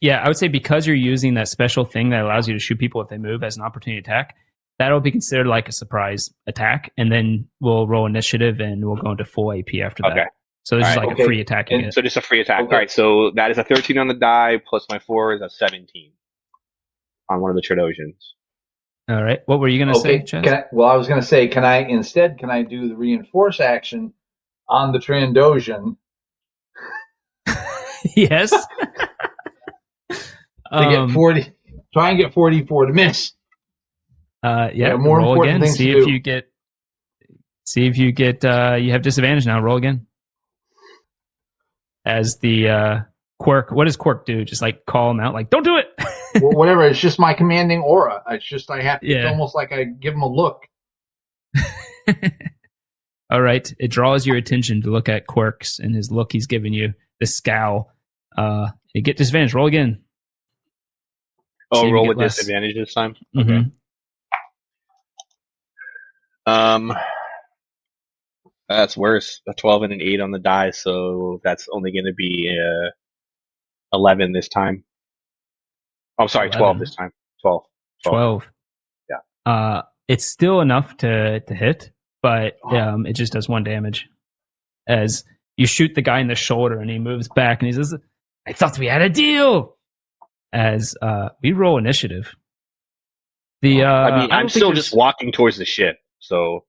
Yeah, I would say because you're using that special thing that allows you to shoot people if they move as an opportunity attack, that'll be considered like a surprise attack, and then we'll roll initiative and we'll go into full AP after that. Okay. So this is like a free attack. So just a free attack. Okay. All right, so that is a 13 on the die, plus my 4 is a 17 on one of the Tradoshans. All right. What were you going to say, Chaz? I was going to say, can I do the reinforce action on the Trandoshan? Yes. To get 40, try and get 44 to miss. Yeah. More roll important again. things See to if do. you get. See if you get. You have disadvantage now. Roll again. As the Quirk, what does Quirk do? Just like call him out, like don't do it. Well, whatever. It's just my commanding aura. It's just I have. Yeah. It's almost like I give him a look. All right. It draws your attention to look at Quirk's and his look he's giving you, the scowl. You get disadvantage. Roll again. Oh, roll with disadvantage this time? Okay. That's worse. A 12 and an 8 on the die, so that's only going to be 11 this time. Oh, I'm sorry, 11. 12 this time. 12. Yeah. It's still enough to hit, but it just does 1 damage. As you shoot the guy in the shoulder and he moves back and he says, I thought we had a deal. As we roll initiative. I'm still just walking towards the ship, so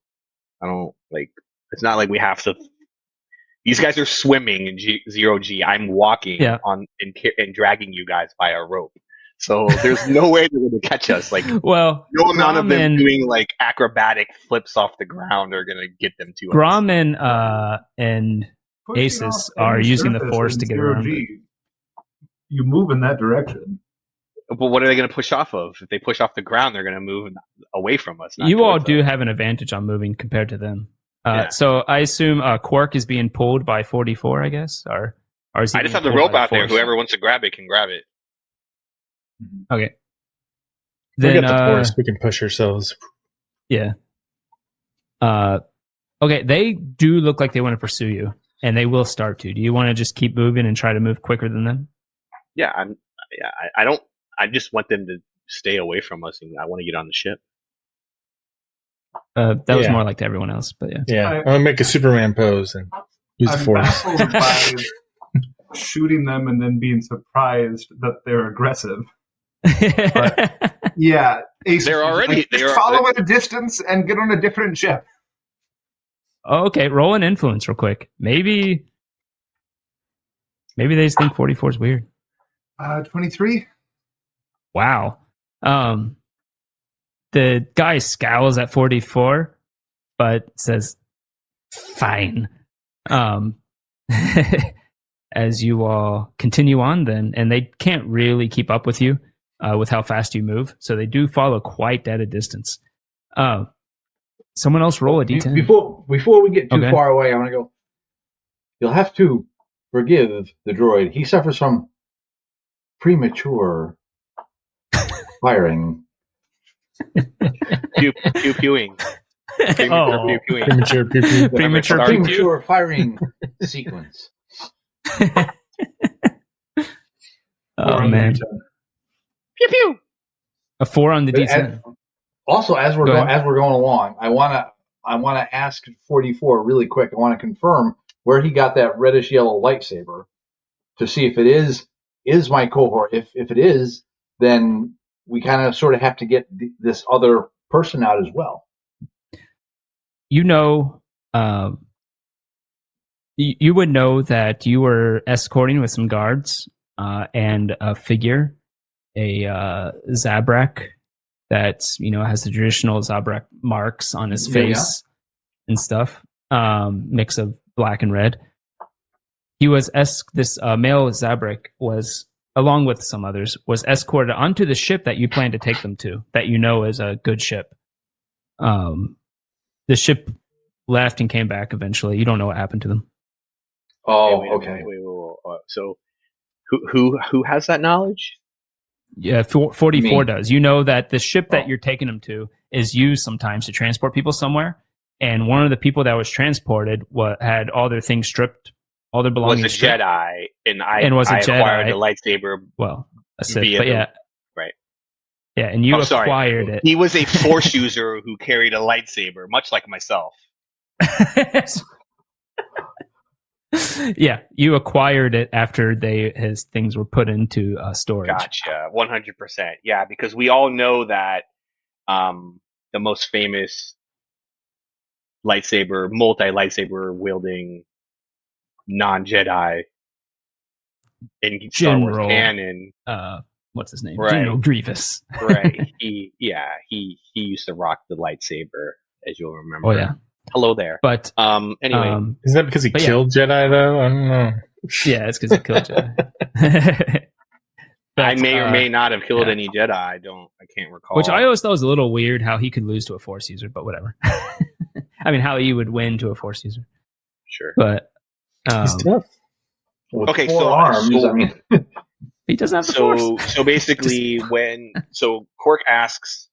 I don't like. It's not like we have to. These guys are swimming in 0G. I'm walking on and dragging you guys by a rope. So there's no way they're going to catch us. Like, well, no amount of them doing like acrobatic flips off the ground are going to get them to Grom and Aces are using the force to get around. You move in that direction. But what are they going to push off of? If they push off the ground, they're going to move away from us. You all do have an advantage on moving compared to them. So I assume Quark is being pulled by 44, I guess? Or is he I just have the rope out there. Whoever wants to grab it can grab it. Okay. Then, we got the force. We can push ourselves. Yeah. Okay, they do look like they want to pursue you, and they will start to. Do you want to just keep moving and try to move quicker than them? Yeah, I don't. I just want them to stay away from us, and I want to get on the ship. That was more like to everyone else, but yeah. Yeah, I'm gonna make a Superman pose and use the force. By shooting them and then being surprised that they're aggressive. But, yeah, Ace, they're follow at a distance and get on a different ship. Okay, roll an influence real quick. Maybe they just think 44 is weird. 23. Wow. The guy scowls at 44, but says, "Fine." As you all continue on, then, and they can't really keep up with you with how fast you move, so they do follow quite at a distance. Someone else roll a d10. Before we get too far away, I want to go. You'll have to forgive the droid. He suffers from premature firing. Pewing. Premature firing sequence. Oh man! Pew pew. A 4 on the D10. Also, as we're going along, I want to ask 44 really quick. I want to confirm where he got that reddish yellow lightsaber to see if it is is my cohort. If it is, then we kind of sort of have to get this other person out as well. You know, you would know that you were escorting with some guards and a figure, a Zabrak that has the traditional Zabrak marks on his face and stuff, mix of black and red. He was this male Zabrak was, along with some others, was escorted onto the ship that you plan to take them to, that is a good ship. The ship left and came back eventually. You don't know what happened to them. Oh, okay. Wait. So, who has that knowledge? Yeah, 44 does. You know that the ship that you're taking them to is used sometimes to transport people somewhere, and one of the people that was transported had all their things stripped, all their belongings. Was a stripped, Jedi, and I acquired the lightsaber. Well, a Sith, but yeah, right. Yeah, and you acquired it. He was a Force user who carried a lightsaber, much like myself. Yeah, you acquired it after his things were put into storage. Gotcha, 100%. Yeah, because we all know that the most famous multi-lightsaber wielding non-Jedi in Star Wars canon. What's his name? Right. General Grievous. Right. He used to rock the lightsaber, as you'll remember. Oh yeah. Hello there. But anyway, is that because he killed Jedi though? I don't know. Yeah, it's because he killed Jedi. But, I may or may not have killed any Jedi. I can't recall. Which I always thought was a little weird how he could lose to a Force user, but whatever. I mean, how he would win to a Force user. Sure. But he's tough. Okay, he doesn't have the Force. So basically, Quark asks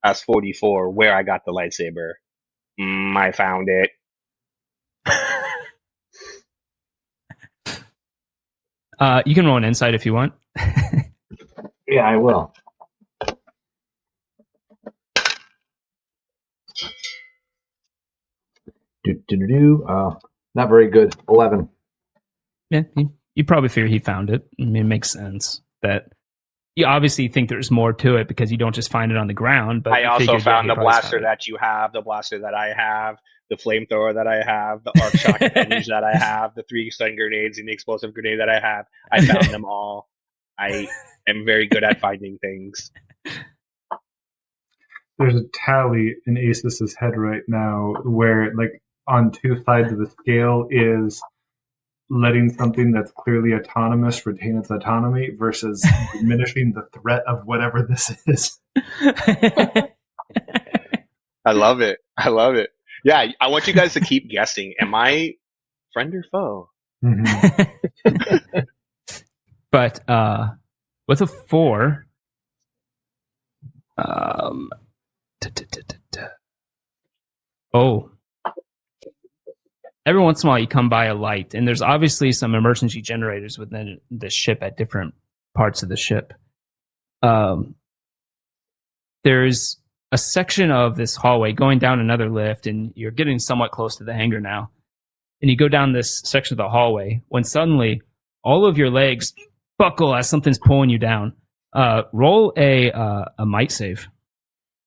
44 where I got the lightsaber. I found it. You can roll an insight if you want. Yeah, I will. Not very good. 11. Yeah, you probably figure he found it. I mean, it makes sense that you obviously think there's more to it because you don't just find it on the ground. But I also found the blaster that you have, the blaster that I have, the flamethrower that I have, the arc shock appendage that I have, the 3 stun grenades, and the explosive grenade that I have. I found them all. I am very good at finding things. There's a tally in Asus's head right now where, like, on two sides of the scale is letting something that's clearly autonomous retain its autonomy versus diminishing the threat of whatever this is. I love it. Yeah, I want you guys to keep guessing. Am I friend or foe? Mm-hmm. But with a 4, every once in a while you come by a light, and there's obviously some emergency generators within the ship at different parts of the ship. There's a section of this hallway going down another lift, and you're getting somewhat close to the hangar now. And you go down this section of the hallway when suddenly all of your legs buckle as something's pulling you down. Roll a might save,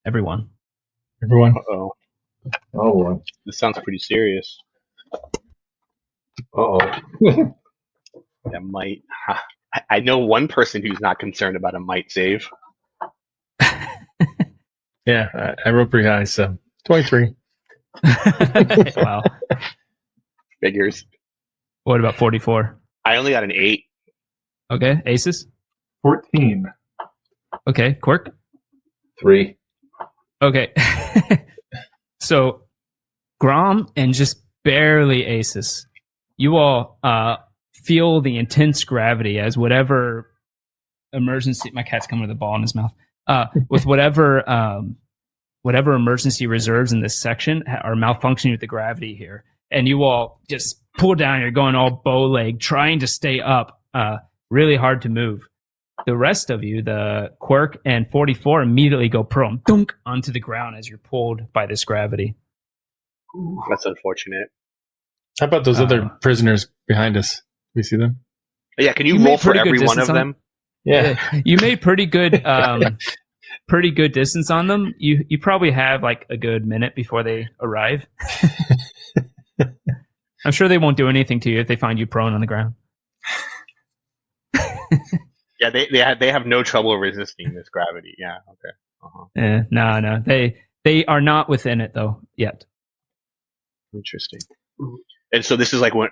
everyone. Uh-oh. Oh, boy. This sounds pretty serious. Uh-oh. That might... I know one person who's not concerned about a might save. Yeah, I rolled pretty high, so 23. Wow. Figures. What about 44? I only got an 8. Okay, Aces? 14. Okay, Quirk? 3. Okay. So, Grom and just barely Aces, you all feel the intense gravity as whatever emergency... My cat's coming with a ball in his mouth. With whatever emergency reserves in this section are malfunctioning with the gravity here. And you all just pull down. You're going all bow leg, trying to stay up. Really hard to move. The rest of you, the Quirk and 44, immediately go prone, dunk, onto the ground as you're pulled by this gravity. That's unfortunate. How about those other prisoners behind us? We see them? Yeah, can you roll for every one of them? Yeah. You made pretty good distance on them. You probably have like a good minute before they arrive. I'm sure they won't do anything to you if they find you prone on the ground. Yeah, they have no trouble resisting this gravity. Yeah, okay. No, they are not within it though yet. Interesting. And so this is like when,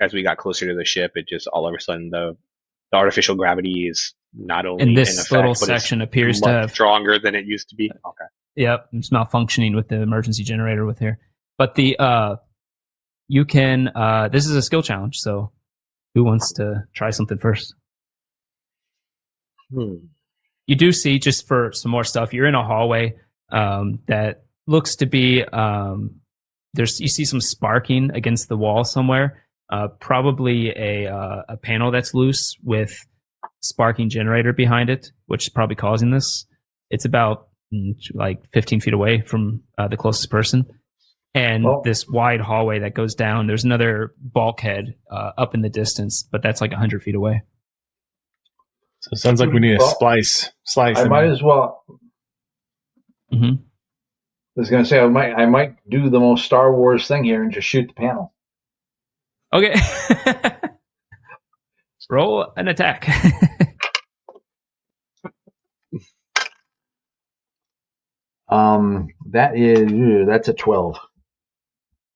as we got closer to the ship, it just all of a sudden the artificial gravity is not only in this in effect, little but section it's appears much to have stronger than it used to be. Okay. Yep, it's malfunctioning with the emergency generator with here. But the you can this is a skill challenge, so who wants to try something first? You do see, just for some more stuff, you're in a hallway that looks to be you see some sparking against the wall somewhere. Probably a panel that's loose with sparking generator behind it, which is probably causing this. It's about like 15 feet away from the closest person. And this wide hallway that goes down, there's another bulkhead up in the distance, but that's like 100 feet away. So it sounds like we need a slice. I might as well. Mm-hmm. I was going to say I might do the most Star Wars thing here and just shoot the panel. Okay. Roll an attack. That's a 12.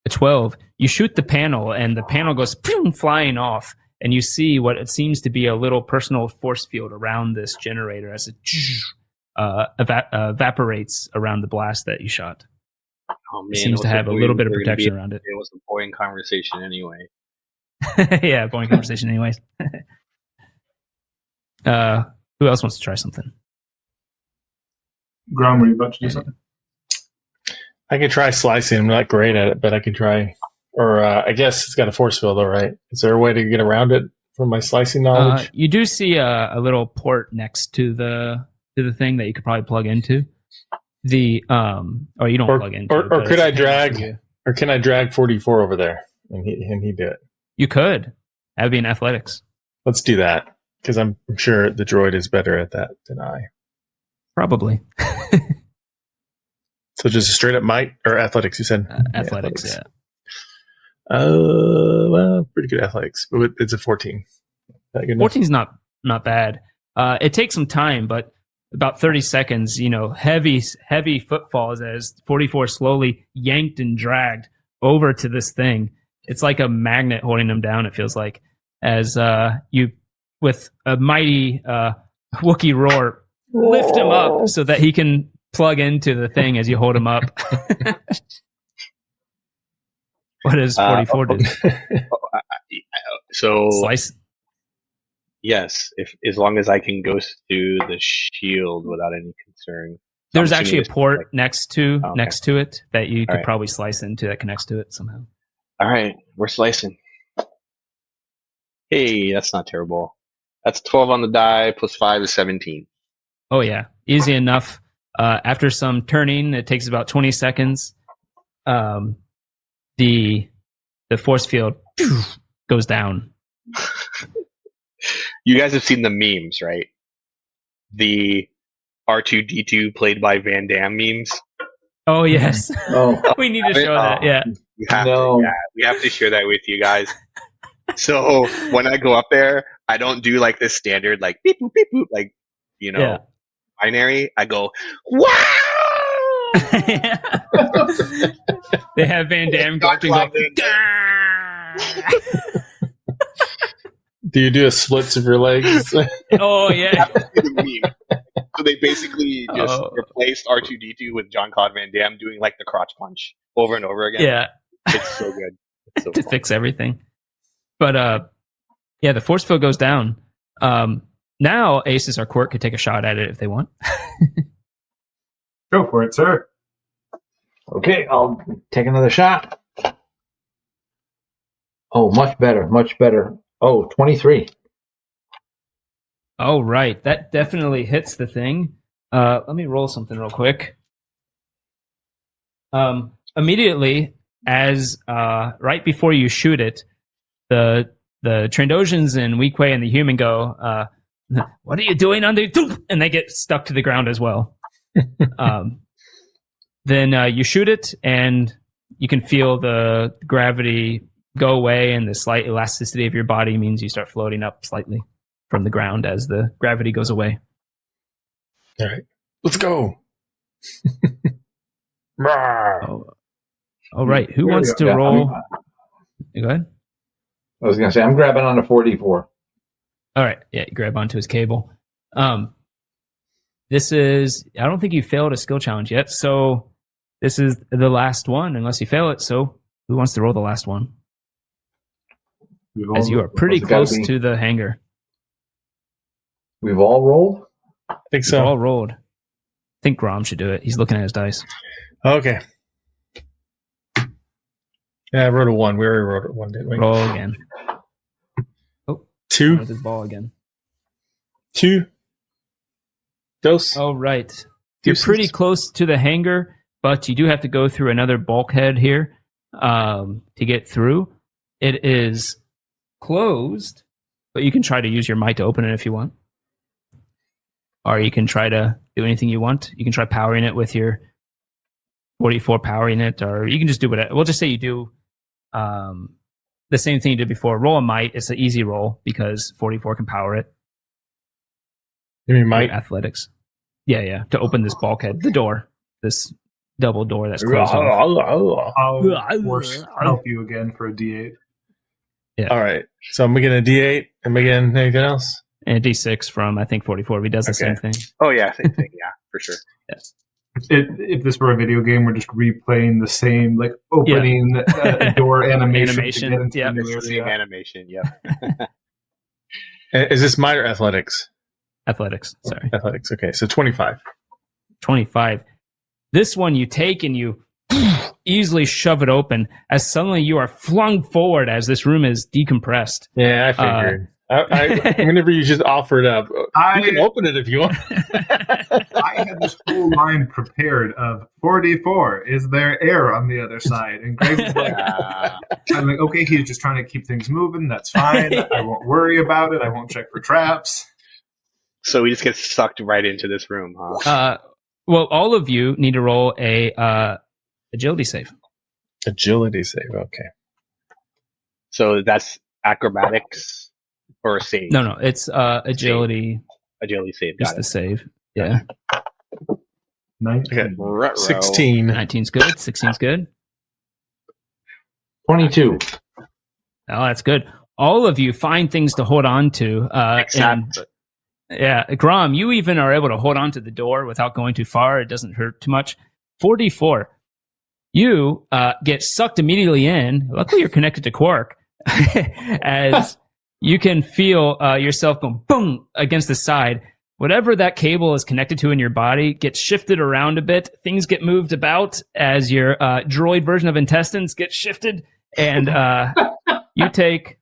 A 12. You shoot the panel, and the panel goes flying off, and you see what it seems to be a little personal force field around this generator as it evaporates around the blast that you shot. Oh, man, it seems to have a little bit of protection around it. It was a boring conversation anyway. Yeah, boring conversation anyways. Who else wants to try something? Grom, were you about to do something? I could try slicing. I'm not great at it, but I could try. Or I guess it's got a force field, though, right? Is there a way to get around it from my slicing knowledge? You do see a little port next to the thing that you could probably plug into. Or you don't plug into. Or could I drag? Or can I drag 44 over there and he do it? You could. That would be in athletics. Let's do that, because I'm sure the droid is better at that than I. Probably. So just a straight up might or athletics? You said athletics. Yeah. Well, pretty good athletics, but it's a 14. 14's not bad. It takes some time, but about 30 seconds. Heavy footfalls as 44 slowly yanked and dragged over to this thing. It's like a magnet holding him down. It feels like, as you, with a mighty Wookiee roar, lift him up so that he can plug into the thing as you hold him up. What does 44 do? So slice. Yes, as long as I can go through the shield without any concern. There's actually a port next to it that you could probably slice into that connects to it somehow. All right, we're slicing. Hey, that's not terrible. That's 12 on the die, plus 5 is 17. Oh yeah, easy enough. After some turning, it takes about 20 seconds. The force field goes down. You guys have seen the memes, right? The R2-D2 played by Van Damme memes. Oh yes. Oh, we need to show that. Yeah. We have to share that with you guys. So when I go up there, I don't do like this standard like beep boop beep boop like binary. I go wow. They have Van Damme go. Do you do a splits of your legs? Oh yeah. So they basically just replaced R2-D2 with Jean-Claude Van Damme doing like the crotch punch over and over again. Yeah. It's so good. It's so to fix everything. But the force field goes down. Now Aces or Court could take a shot at it if they want. Go for it, sir. Okay, I'll take another shot. Oh, much better, much better. Oh, 23. Oh, right. That definitely hits the thing. Let me roll something real quick. Immediately, as right before you shoot it, the the Trandosians and Weequay and the human go, what are you doing under? And they get stuck to the ground as well. Then you shoot it, and you can feel the gravity go away, and the slight elasticity of your body means you start floating up slightly from the ground as the gravity goes away. All right, let's go. All right, who wants to roll? Go ahead. I was going to say, I'm grabbing on a 4d4. All right, yeah, you grab onto his cable. This is, I don't think you failed a skill challenge yet, so this is the last one, unless you fail it. So who wants to roll the last one? As you are pretty close to the hangar. We've all rolled? I think so. We've all rolled. I think Grom should do it. He's looking at his dice. Okay. Yeah, I wrote a 1. We already wrote a 1, didn't we? Roll again. Oh, 2. with his ball again. 2. Dose. All right. You're pretty close to the hangar, but you do have to go through another bulkhead here to get through. It is closed, but you can try to use your might to open it if you want. Or you can try to do anything you want. You can try powering it with your 44 powering it, or you can just do whatever. We'll just say you do the same thing you did before. Roll a might. It's an easy roll because 44 can power it. You mean might? Athletics. Yeah. To open this bulkhead, the door, this double door that's closed. I'll help you again for a D8. Yeah. All right. So I'm getting a D8. Am I getting anything else? And a D6 from, I think, 44. If he does the same thing. Oh, yeah, same thing. Yeah, for sure. Yes. If this were a video game, we're just replaying the same, like, opening door animation. Yeah, it's the same animation. Yeah. Is this might or athletics? Athletics. Sorry. Athletics. Okay. So 25. 25. This one you take and you easily shove it open as suddenly you are flung forward as this room is decompressed. Yeah, I figured. Whenever you just offer it up, you can open it if you want. I had this whole line prepared of 44. Is there air on the other side? And Greg's like, I'm like, okay, he's just trying to keep things moving. That's fine. I won't worry about it. I won't check for traps. So we just get sucked right into this room, huh? Well, all of you need to roll a agility save. Agility save. Okay. So that's acrobatics. Or a save? No, it's agility. Agility save. Just the save. Yeah. 19. Okay. 16. 19's good. 16's good. 22. Oh, that's good. All of you find things to hold on to. Grom, you even are able to hold on to the door without going too far. It doesn't hurt too much. 44. You get sucked immediately in. Luckily, you're connected to Quark. As you can feel yourself going boom against the side. Whatever that cable is connected to in your body gets shifted around a bit. Things get moved about as your droid version of intestines get shifted. And you take...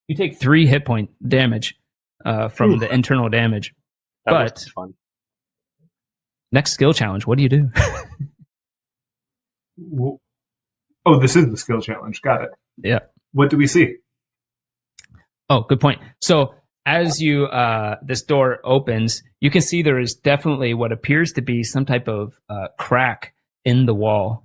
You take 3 hit point damage from the internal damage. That was fun. Next skill challenge, what do you do? Oh, this is the skill challenge. Got it. Yeah. What do we see? Oh, good point. So as you this door opens, you can see there is definitely what appears to be some type of crack in the wall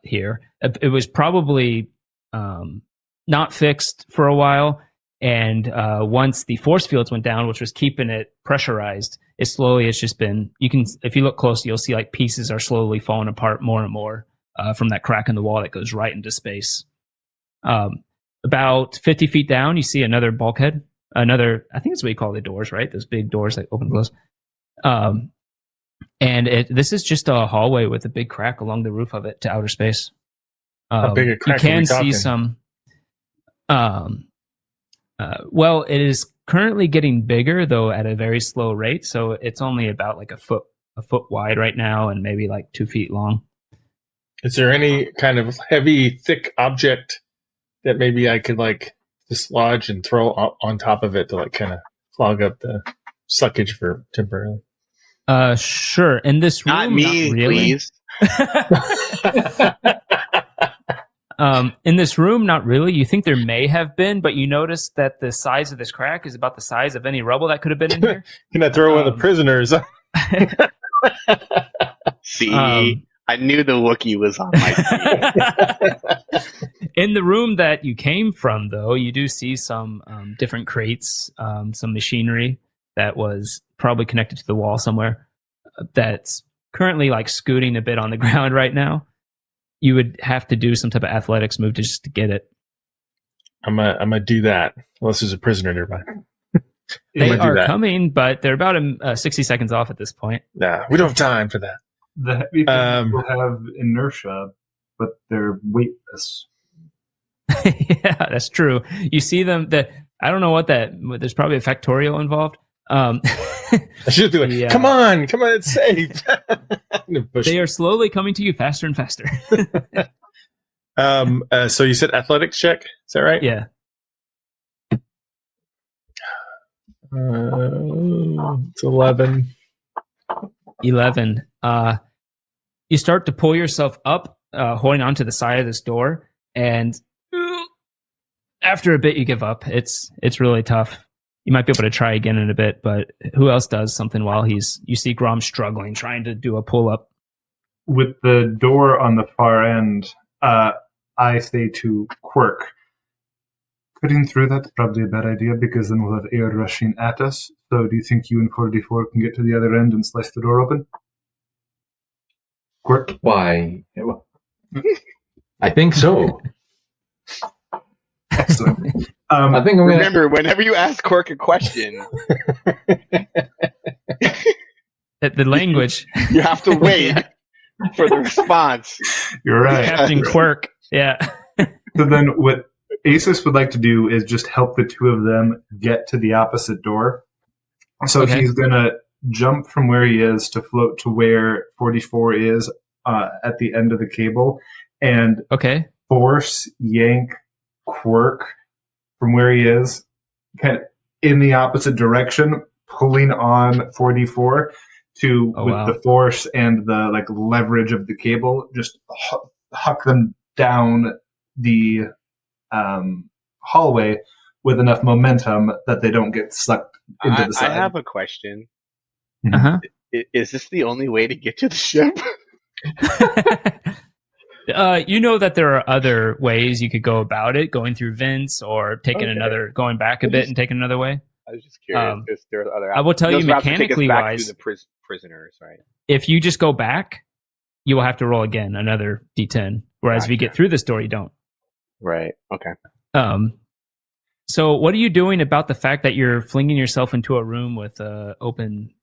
here. It was probably not fixed for a while, and once the force fields went down, which was keeping it pressurized, it's just been, if you look closely, you'll see like pieces are slowly falling apart more and more from that crack in the wall that goes right into space. About 50 feet down, you see another bulkhead. I think that's what you call the doors, right? Those big doors that open and close. And this is just a hallway with a big crack along the roof of it to outer space. How big a crack you are we can see talking? some. Well, it is currently getting bigger, though, at a very slow rate. So it's only about like a foot wide right now, and maybe like 2 feet long. Is there any kind of heavy, thick object that maybe I could like dislodge and throw on top of it to like kind of clog up the suckage for temporarily? Sure. In this room, not me, not really. please. In this room, not really. You think there may have been, but you notice that the size of this crack is about the size of any rubble that could have been in here. Can I throw one of the prisoners? See, I knew the Wookiee was on my team. In the room that you came from, though, you do see some different crates, some machinery that was probably connected to the wall somewhere that's currently like scooting a bit on the ground right now. You would have to do some type of athletics move just to get it. I'm gonna do that. Unless there's a prisoner nearby. They are coming, but they're about 60 seconds off at this point. Nah, we don't have time for that. The heavy things will have inertia, but they're weightless. Yeah, that's true. You see them. I don't know what that. There's probably a factorial involved. I should be like, come on, it's safe. They are slowly coming to you faster and faster. So you said athletics check, is that right? Yeah. It's 11. 11. You start to pull yourself up, holding onto the side of this door, and after a bit, you give up. It's really tough. You might be able to try again in a bit, but who else does something while you see Grom struggling, trying to do a pull up? With the door on the far end, I say to Quirk, cutting through that's probably a bad idea because then we'll have air rushing at us. So do you think you and 44 can get to the other end and slice the door open? Quirk? Why? I think so. Excellent. I think Remember, whenever you ask Quirk a question, the language. you have to wait for the response. You're right. Captain Quirk. Yeah. So then what Asus would like to do is just help the two of them get to the opposite door. So he's going to jump from where he is to float to where 44 is at the end of the cable and force yank Quirk from where he is kind of in the opposite direction, pulling on 44 to the force and the like leverage of the cable, just huck them down the hallway with enough momentum that they don't get sucked into the side. I have a question. Uh-huh. Is this the only way to get to the ship? You know that there are other ways you could go about it, going through vents or taking going back a bit and taking another way. I was just curious if there are other. I will tell you mechanically wise, the prisoners, right? If you just go back, you will have to roll again another D10. Whereas if you get through this door, you don't. Right. Okay. So what are you doing about the fact that you're flinging yourself into a room with an open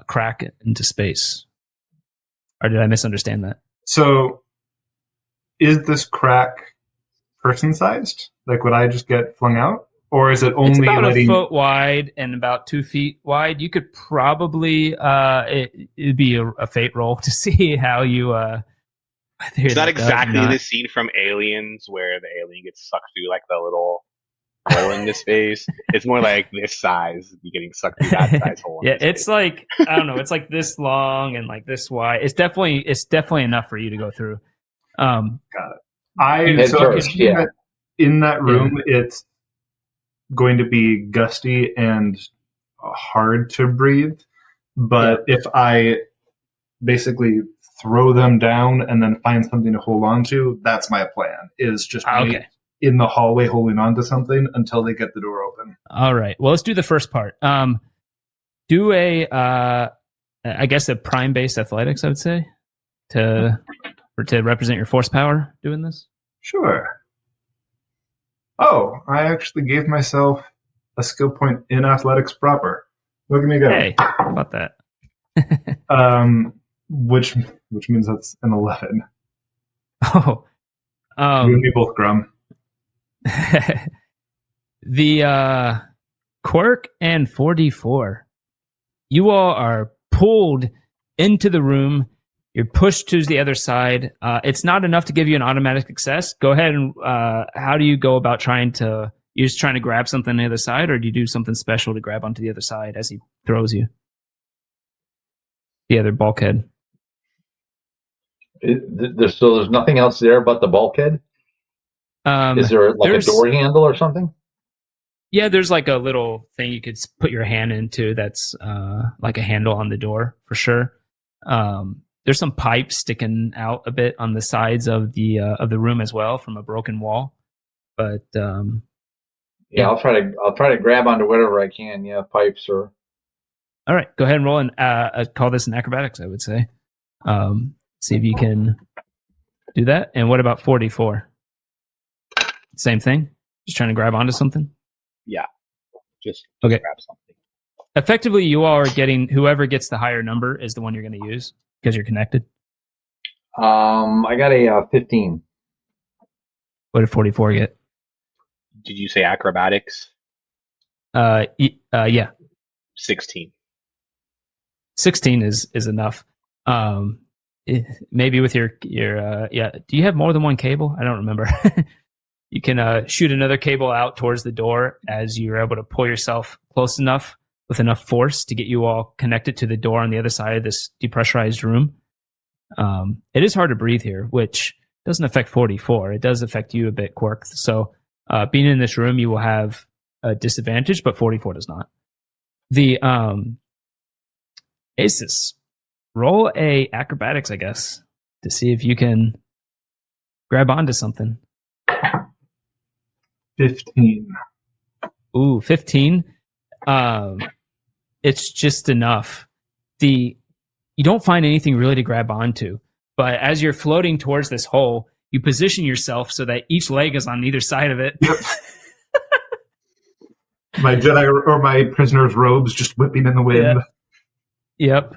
crack into space? Or did I misunderstand that? So, is this crack person-sized? Like, would I just get flung out? Or is it only it's about a foot wide and about 2 feet wide? You could probably, it'd be a fate roll to see how you... it's not exactly the scene from Aliens where the alien gets sucked through like the little hole in the space. It's more like this size, you getting sucked through that size hole. Yeah, it's space. Like I don't know, it's like this long and like this wide. It's definitely enough for you to go through. Got it. In that room, it's going to be gusty and hard to breathe. But if I basically throw them down and then find something to hold on to, that's my plan. Is just in the hallway holding on to something until they get the door open. All right. Well, let's do the first part. Do I guess a prime-based athletics, I would say, to represent your force power doing this. Sure. Oh, I actually gave myself a skill point in athletics proper. Look at me go. Hey, how about that? Which means that's an 11. Oh. You and me both, Grum. The Quirk and 44, you all are pulled into the room. You're pushed to the other side. It's not enough to give you an automatic success. Go ahead and how do you go about you're just trying to grab something on the other side, or do you do something special to grab onto the other side as he throws you? The other bulkhead. There's nothing else there but the bulkhead? Is there like a door handle or something? Yeah, there's like a little thing you could put your hand into that's like a handle on the door for sure. There's some pipes sticking out a bit on the sides of the room as well from a broken wall. But yeah, I'll try to grab onto whatever I can. Yeah, pipes or. All right, go ahead and roll and call this an acrobatics, I would say. See if you can do that. And what about 44? Same thing? Just trying to grab onto something? Yeah. Just okay. Grab something. Effectively, you all are getting, whoever gets the higher number is the one you're going to use because you're connected. I got a 15. What did 44 get? Did you say acrobatics? Yeah. 16. 16 is enough. Maybe with your yeah. Do you have more than one cable? I don't remember. You can shoot another cable out towards the door as you're able to pull yourself close enough with enough force to get you all connected to the door on the other side of this depressurized room. It is hard to breathe here, which doesn't affect 44. It does affect you a bit, Quark. So being in this room, you will have a disadvantage, but 44 does not. The Asus, roll a acrobatics, I guess, to see if you can grab onto something. 15. Ooh, 15. It's just enough. You don't find anything really to grab onto, but as you're floating towards this hole, you position yourself so that each leg is on either side of it. Yep. My Jedi or my prisoner's robes just whipping in the wind. Yeah. Yep.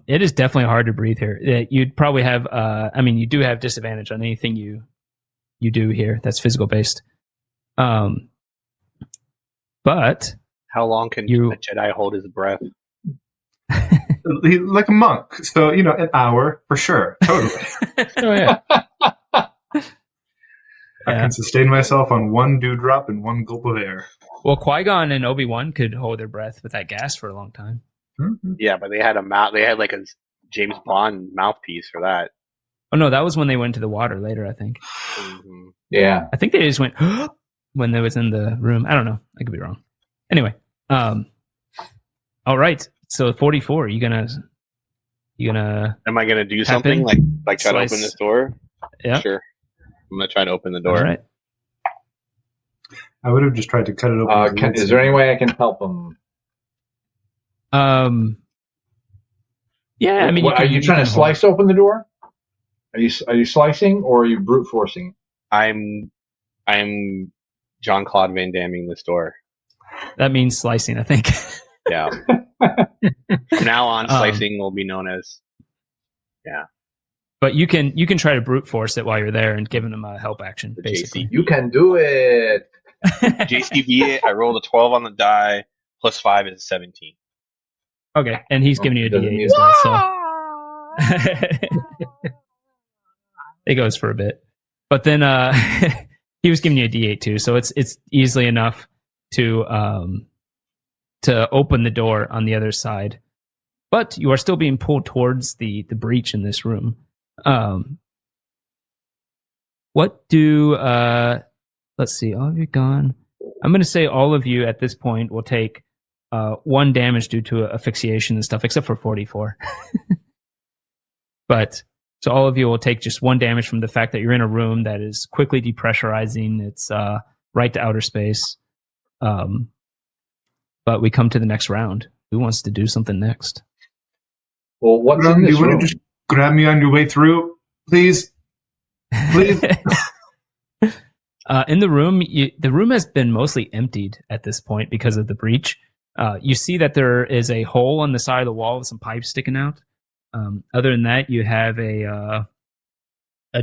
It is definitely hard to breathe here. You'd probably have, you do have disadvantage on anything you do here that's physical based. But how long can a Jedi hold his breath? Like a monk. So, an hour for sure. Totally. Oh, yeah. I can sustain myself on one dewdrop and one gulp of air. Well, Qui-Gon and Obi-Wan could hold their breath with that gas for a long time. Mm-hmm. Yeah, but they had they had like a James Bond mouthpiece for that. Oh no, that was when they went to the water later, I think. Mm-hmm. Yeah. I think they just went when they was in the room. I don't know. I could be wrong. Anyway, all right. So 44, you gonna am I gonna do something like try to open this door? Yeah. Sure. I'm gonna try to open the door. All right. I would have just tried to cut it open. Is there any way I can help them? Yeah, I mean, are you trying to slice open the door? Are you slicing or are you brute forcing? I'm Jean-Claude Van Damming this door. That means slicing, I think. Yeah. From now on, slicing will be known as. Yeah. But you can try to brute force it while you're there and giving them a help action. Basically, you can do it. JCB, I rolled a 12 on the die. Plus 5 is 17. Okay, and he's giving you a D8 as well. So it goes for a bit, but then he was giving you a D8 too, so it's easily enough to open the door on the other side. But you are still being pulled towards the breach in this room. What do let's see, all of you gone. I'm going to say all of you at this point will take 1 damage due to asphyxiation and stuff, except for 44. But so all of you will take just 1 damage from the fact that you're in a room that is quickly depressurizing. It's right to outer space. But we come to the next round. Who wants to do something next? Well, what's in this room? Do you want to just grab me on your way through, please? Please. In the room, the room has been mostly emptied at this point because of the breach. You see that there is a hole on the side of the wall with some pipes sticking out. Other than that, you have a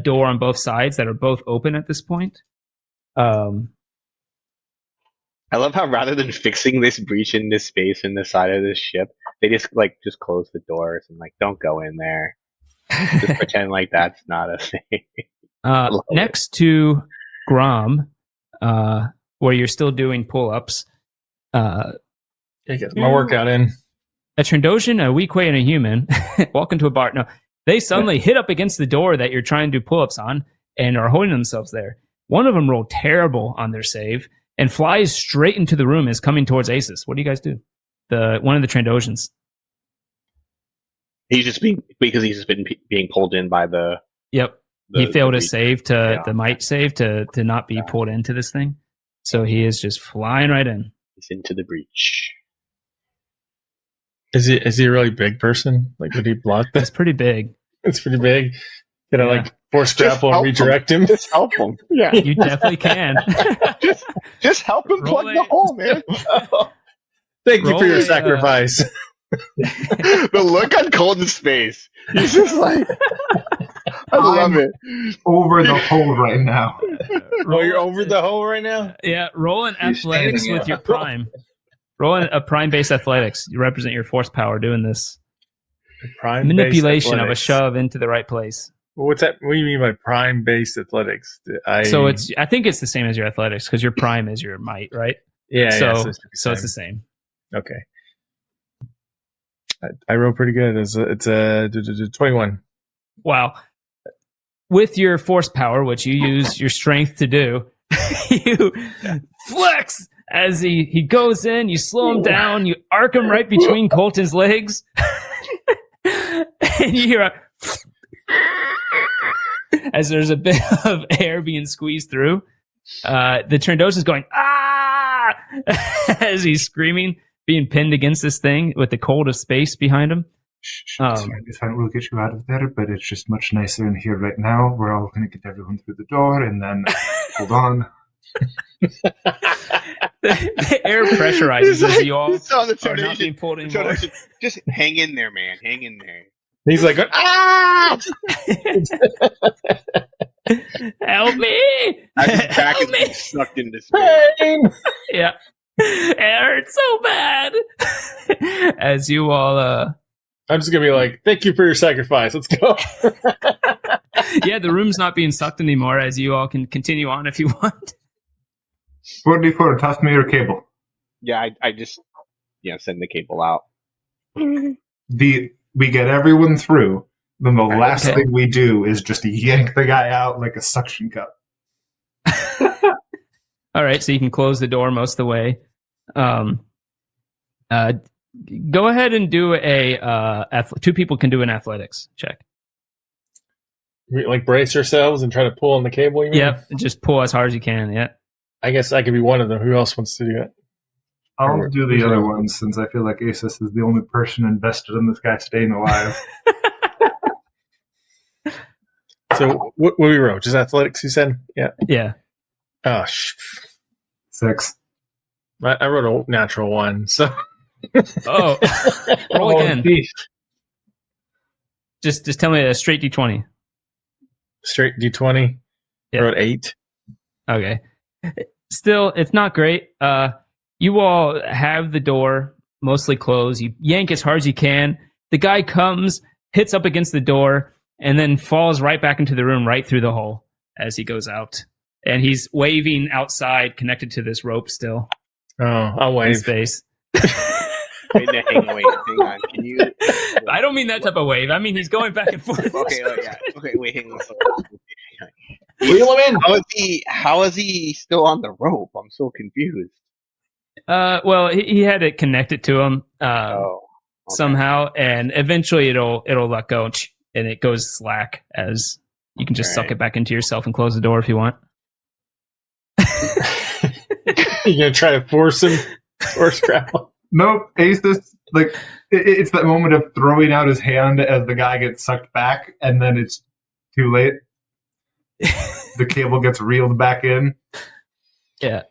door on both sides that are both open at this point. I love how rather than fixing this breach in this space in the side of this ship, they just close the doors and don't go in there. Just pretend like that's not a thing. Next to Grom, where you're still doing pull-ups. Get my workout in. A Trandoshan, a Weequay, and a human walk into a bar. No, They suddenly hit up against the door that you're trying to do pull-ups on and are holding themselves there. One of them rolled terrible on their save and flies straight into the room, is coming towards Asus. What do you guys do? One of the Trandoshans. He's just been pulled in by the. Yep. He failed his save the might save to not be pulled into this thing. So he is just flying right in. He's into the breach. Is he a really big person? Like, would he block this? It's pretty big. It's pretty big. Can I like force grapple and redirect him? Just help him. Yeah, you definitely can. just help him plug the hole, man. Thank you for your sacrifice. The look on Colton's face. He's just like, I love it. Over the hole right now. Oh, you're over the hole right now? Yeah, roll an athletics with your prime. Roll a prime-based athletics. You represent your force power doing this. Manipulation of a shove into the right place. Well, what's that? What do you mean by prime-based athletics? So I think it's the same as your athletics because your prime is your might, right? Yeah. So it's the same. Okay. I roll pretty good. It's a 21. Wow. With your force power, which you use your strength to do, you flex as he goes in. You slow him down. You arc him right between Colton's legs, and you hear as there's a bit of air being squeezed through. The Trandoshan's going ah as he's screaming, being pinned against this thing with the cold of space behind him. It's fine. We'll get you out of there, but it's just much nicer in here right now. We're all going to get everyone through the door, and then hold on. The air pressurizes as you all are not being pulled anymore. Just hang in there, man. Hang in there. He's like, ah! Help me! Back is being sucked into space. Yeah. It hurts so bad. As you all I'm just gonna be like, thank you for your sacrifice. Let's go. Yeah, the room's not being sucked anymore, as you all can continue on if you want. 44, toss me your cable. Yeah, I just send the cable out. We get everyone through, then the last thing we do is just yank the guy out like a suction cup. All right, so you can close the door most of the way. Go ahead and do two people can do an athletics check. We, like, brace ourselves and try to pull on the cable, you mean? Yep, just pull as hard as you can, yeah. I guess I could be one of them. Who else wants to do it? I'll do the other one since I feel like Asus is the only person invested in this guy staying alive. So what we wrote? Just athletics, you said? Yeah. Yeah. Oh, 6. I wrote a natural 1, so... Oh. Roll again. Just tell me a straight D20. Straight D20? Yeah. I wrote 8. Okay. Still, it's not great. You all have the door mostly closed. You yank as hard as you can. The guy comes, hits up against the door, and then falls right back into the room, right through the hole as he goes out. And he's waving outside, connected to this rope still. Oh, I'll wave. In space. Hang on. Can you? I don't mean that type of wave. I mean he's going back and forth. Okay, wait, hang on. Wheel him in. How is he still on the rope? I'm so confused. Well, he had it connected to him somehow, and eventually it'll let go, and it goes slack as you can just suck it back into yourself and close the door if you want. You gonna try to force him? Force grapple? Nope. Asus, like, it's that moment of throwing out his hand as the guy gets sucked back, and then it's too late. The cable gets reeled back in. Yeah.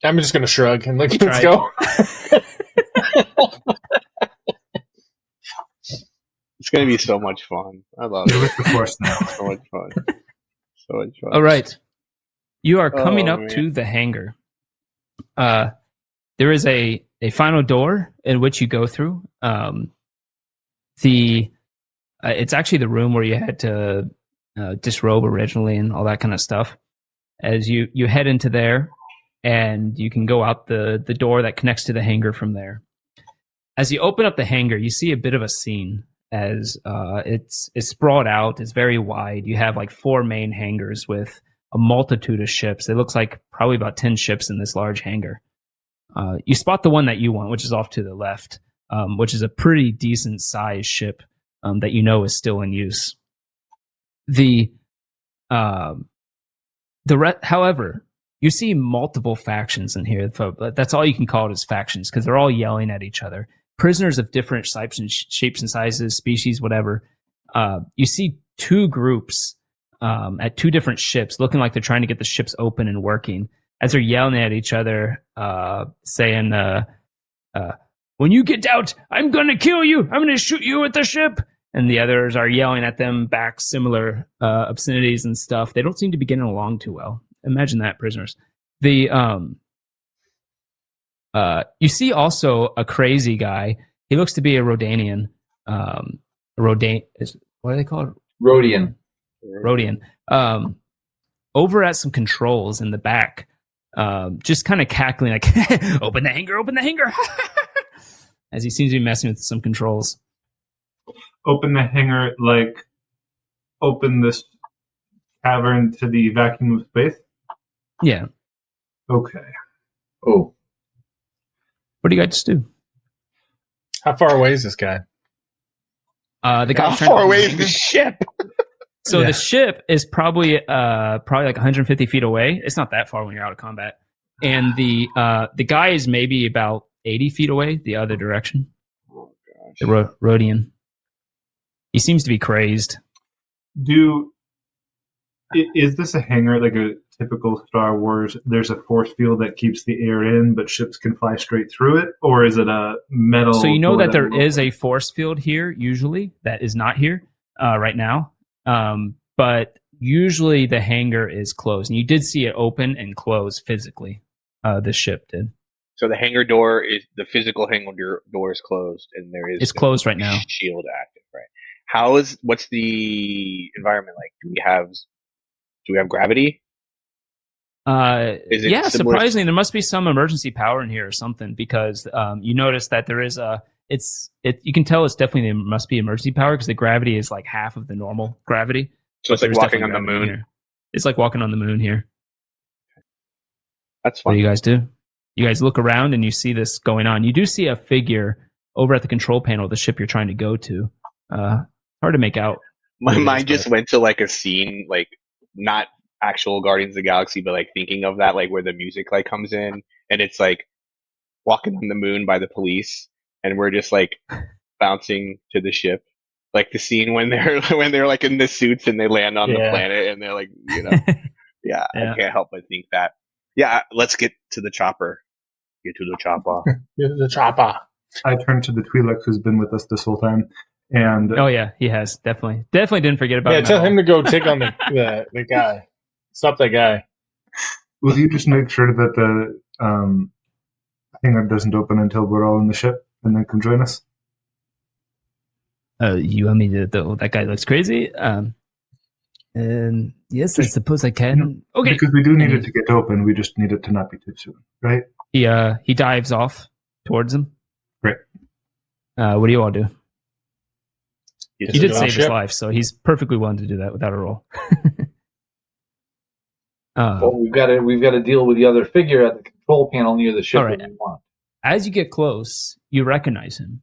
I'm just gonna shrug and let's go. It's gonna be so much fun. I love it. With the force now. So much fun. So much fun. All right. You are coming up to the hangar. There is a final door in which you go through. It's actually the room where you had to disrobe originally and all that kind of stuff. As you head into there, and you can go out the door that connects to the hangar from there. As you open up the hangar, you see a bit of a scene as it's sprawled out. It's very wide. You have like 4 main hangars with a multitude of ships. It looks like probably about 10 ships in this large hangar. You spot the one that you want, which is off to the left, which is a pretty decent sized ship that you know is still in use. However, you see multiple factions in here. That's all you can call it, is factions, because they're all yelling at each other. Prisoners of different shapes and sizes, species, whatever. You see 2 groups at 2 different ships, looking like they're trying to get the ships open and working, as they're yelling at each other, saying, when you get out, I'm going to kill you. I'm going to shoot you with the ship. And the others are yelling at them back similar obscenities and stuff. They don't seem to be getting along too well. Imagine that, prisoners. You see also a crazy guy. He looks to be a Rodanian. What are they called? Rhodian. Over at some controls in the back, just kind of cackling like, open the hangar, as he seems to be messing with some controls. Open the hangar, like open this cavern to the vacuum of space? Yeah. Okay. Oh. What do you guys do? How far away is this guy? The guy How far away is the ship? So the ship is probably like 150 feet away. It's not that far when you're out of combat. And the guy is maybe about 80 feet away, the other direction. Oh gosh. The Rhodian. He seems to be crazed. Is this a hangar like a typical Star Wars? There's a force field that keeps the air in, but ships can fly straight through it, or is it a metal? So you know that there is a force field here. Usually, that is not here right now. But usually the hangar is closed, and you did see it open and close physically. The ship did. So the hangar door the physical hangar door is closed, and it's closed right now. Shield active, right? What's the environment like? Do we have gravity? Surprisingly, there must be some emergency power in here or something, because you notice that there is you can tell it's definitely there must be emergency power, because the gravity is like half of the normal gravity. So it's like walking on the moon. Here. It's like walking on the moon here. That's fun. What do you guys do? You guys look around and you see this going on. You do see a figure over at the control panel of the ship you're trying to go to. Hard to make out. My mind just went to like a scene, like not actual Guardians of the Galaxy, but like thinking of that, like where the music like comes in and it's like walking on the moon by the police, and we're just like bouncing to the ship, like the scene when they're like in the suits and they land on the planet and they're like, I can't help but think that. Yeah, let's get to the chopper. Get to the chopper. Get to the chopper. I turned to the Twi'lek who's been with us this whole time. And oh yeah, he has definitely didn't forget about him. Yeah, tell him to go take on the guy. Stop that guy. Will you just make sure that the hangar doesn't open until we're all in the ship, and then come join us? You want me to? That guy looks crazy. Yes, I suppose I can. Okay, because we do need it to get open. We just need it to not be too soon, right? He dives off towards him. Great. What do you all do? He did save his ship. life, so he's perfectly willing to do that without a roll. Well, we've got to deal with the other figure at the control panel near the ship that we want. As you get close, you recognize him.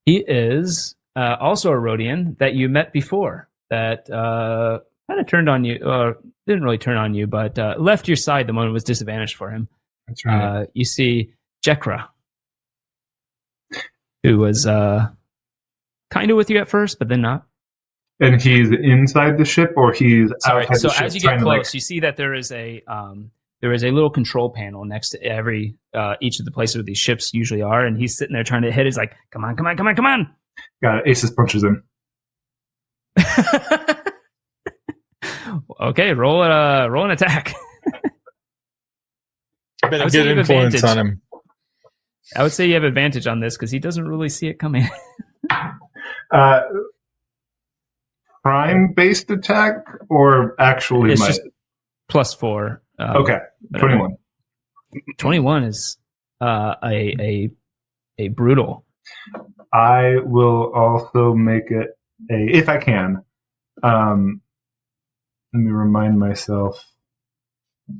He is also a Rhodian that you met before. That kind of turned on you, or didn't really turn on you, but left your side the moment it was disadvantaged for him. That's right. You see Jekra, who was kind of with you at first, but then not. And he's inside the ship, or he's outside the ship? So as you get close, you see that there is a little control panel next to every each of the places where these ships usually are, and he's sitting there trying to hit. He's like, "Come on, come on, come on, come on!" Got it. Aces punches him. Okay, roll an attack. Been a good influence on him. I would say you have advantage on this because he doesn't really see it coming. Prime-based attack, or actually it's just +4. Okay, 21. 21 is a brutal. I will also make it if I can. Let me remind myself.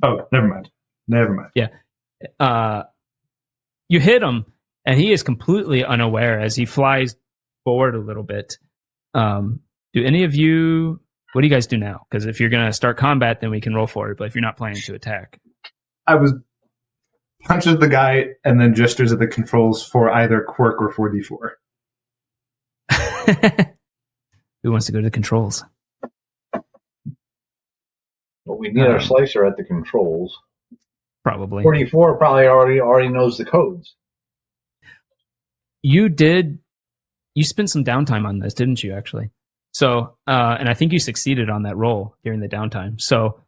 Oh, never mind. Yeah. You hit him, and he is completely unaware as he flies forward a little bit. Do any of you... What do you guys do now? Because if you're going to start combat, then we can roll for it. But if you're not planning to attack... I was punches the guy and then gestures at the controls for either quirk or 4d4. Who wants to go to the controls? Well, we need our slicer at the controls. Probably. 44 probably already knows the codes. You spent some downtime on this, didn't you, actually? So, and I think you succeeded on that roll during the downtime. So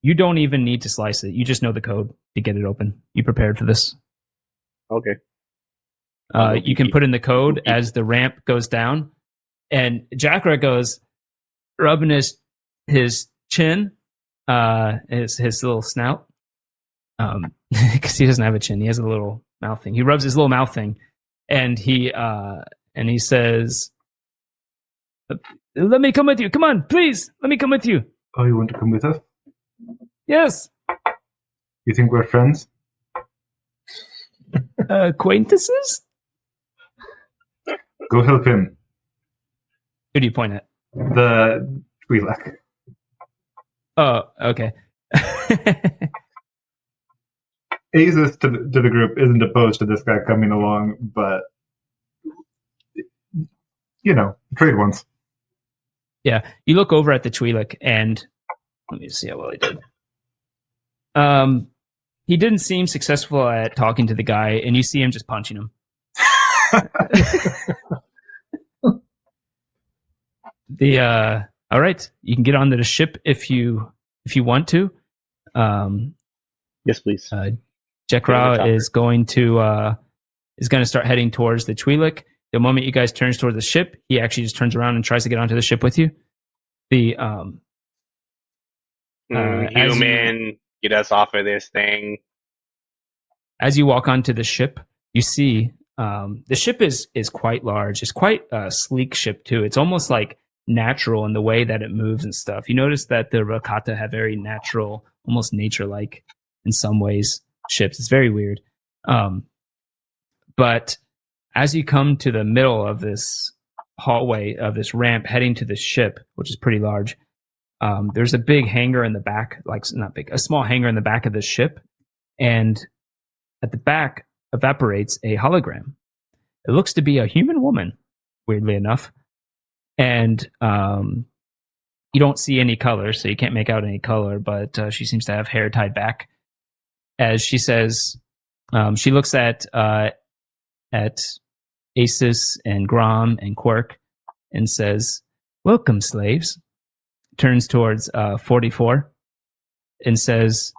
you don't even need to slice it. You just know the code to get it open. You prepared for this. Okay. You can put in the code as the ramp goes down. And Jackra goes rubbing his chin, his little snout. Because he doesn't have a chin. He has a little mouth thing. He rubs his little mouth thing. And he says, "Let me come with you. Come on, please. Let me come with you." Oh, you want to come with us? Yes. You think we're friends? Acquaintances? Go help him. Who do you point at? The Twi'lek. Oh, okay. Azus to the group isn't opposed to this guy coming along, but trade once. Yeah, you look over at the Twi'lek, and let me see how well he did. He didn't seem successful at talking to the guy, and you see him just punching him. All right, you can get onto the ship if you want to. Yes, please. Jekra is going to start heading towards the Twi'lek. The moment you guys turns toward the ship, he actually just turns around and tries to get onto the ship with you. Human, get us off of this thing. As you walk onto the ship, you see the ship is quite large. It's quite a sleek ship too. It's almost like natural in the way that it moves and stuff. You notice that the Rakata have very natural, almost nature-like in some ways ships. It's very weird. But as you come to the middle of this hallway, of this ramp heading to the ship, which is pretty large, there's a big hangar in the back, like not big, a small hangar in the back of the ship. And at the back evaporates a hologram. It looks to be a human woman, weirdly enough. And you don't see any color, so you can't make out any color, but she seems to have hair tied back. As she says, she looks at Asus and Grom and Quirk and says, "Welcome, slaves." Turns towards 44 and says,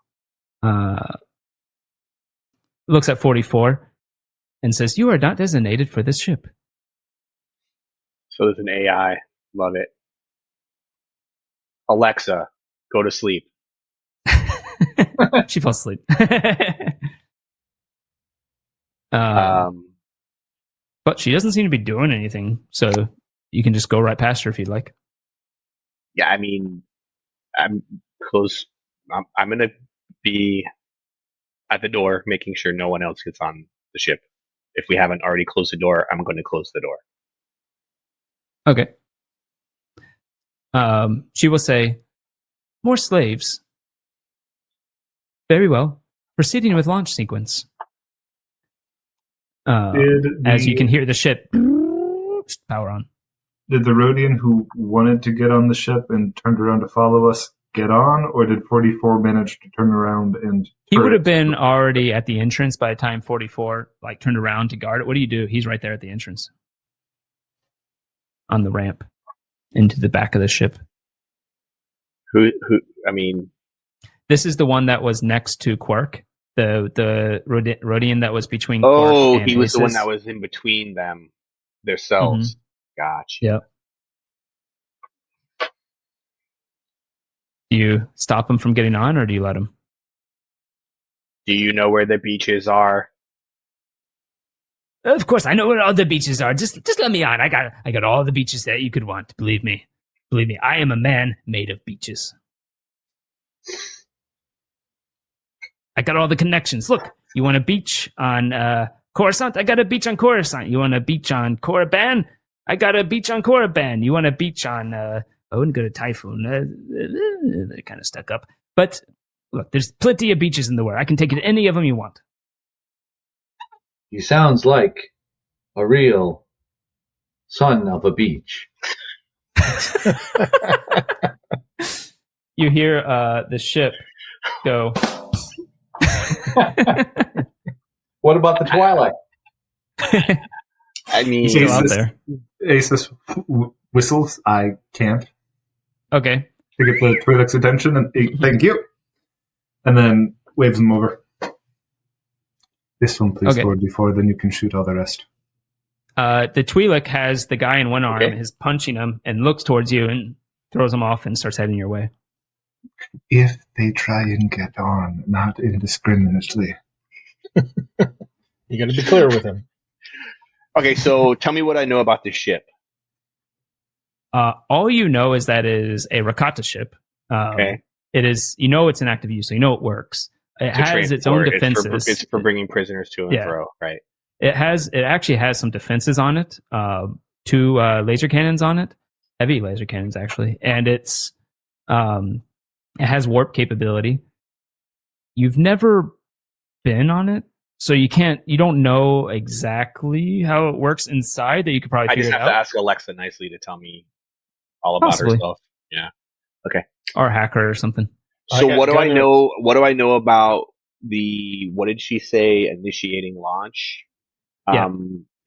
looks at 44 and says, "You are not designated for this ship." So there's an AI. Love it. Alexa, go to sleep. She falls asleep. But she doesn't seem to be doing anything, so you can just go right past her if you'd like. Yeah, I mean, I'm close. I'm going to be at the door, making sure no one else gets on the ship. If we haven't already closed the door, I'm going to close the door. Okay. She will say, "More slaves. Very well. Proceeding with launch sequence." As you can hear the ship power on. Did the Rhodian who wanted to get on the ship and turned around to follow us get on, or did 44 manage to turn around and... He would have been already at the entrance by the time 44 turned around to guard it. What do you do? He's right there at the entrance. On the ramp into the back of the ship. I mean... This is the one that was next to Quark. The Rhodian that was between Quark and he was Asus. the one that was in between them, themselves. Gotcha. Yep. Do you stop him from getting on, or do you let him? Do you know where the beaches are? Of course, I know where all the beaches are. Just let me on. I got all the beaches that you could want. Believe me. I am a man made of beaches. I got all the connections. Look, you want a beach on Coruscant? I got a beach on Coruscant. You want a beach on Korriban? I got a beach on Korriban. You want a beach on? I wouldn't go to Typhoon. They're kind of stuck up. But look, there's plenty of beaches in the world. I can take you to any of them you want. He sounds like a real son of a beach. You hear the ship go. What about the Twilight? I mean, Still out there. Asus whistles. I can't. Okay. To get the Twi'lek's attention, and thank you. And then waves them over. This one, please, Okay. Lord, before then you can shoot all the rest. The Twi'lek has the guy in one arm, is punching him, and looks towards you and throws him off and starts heading your way. If they try and get on, not indiscriminately. You got to be clear with him. okay, so tell me what I know about this ship. All you know is that it is a Rakata ship. Okay. It is, it's in active use, so you know it works. It has its own defenses. It's for bringing prisoners to and fro, right? It actually has some defenses on it. 2 laser cannons on it, heavy laser cannons actually, and it has warp capability. You've never been on it, so you don't know exactly how it works inside. That you could probably. I just figure have it to out. ask Alexa nicely to tell me all about Possibly. herself. Yeah. Okay. Or a hacker or something. So what do I know? What do I know about the? What did she say? Initiating launch.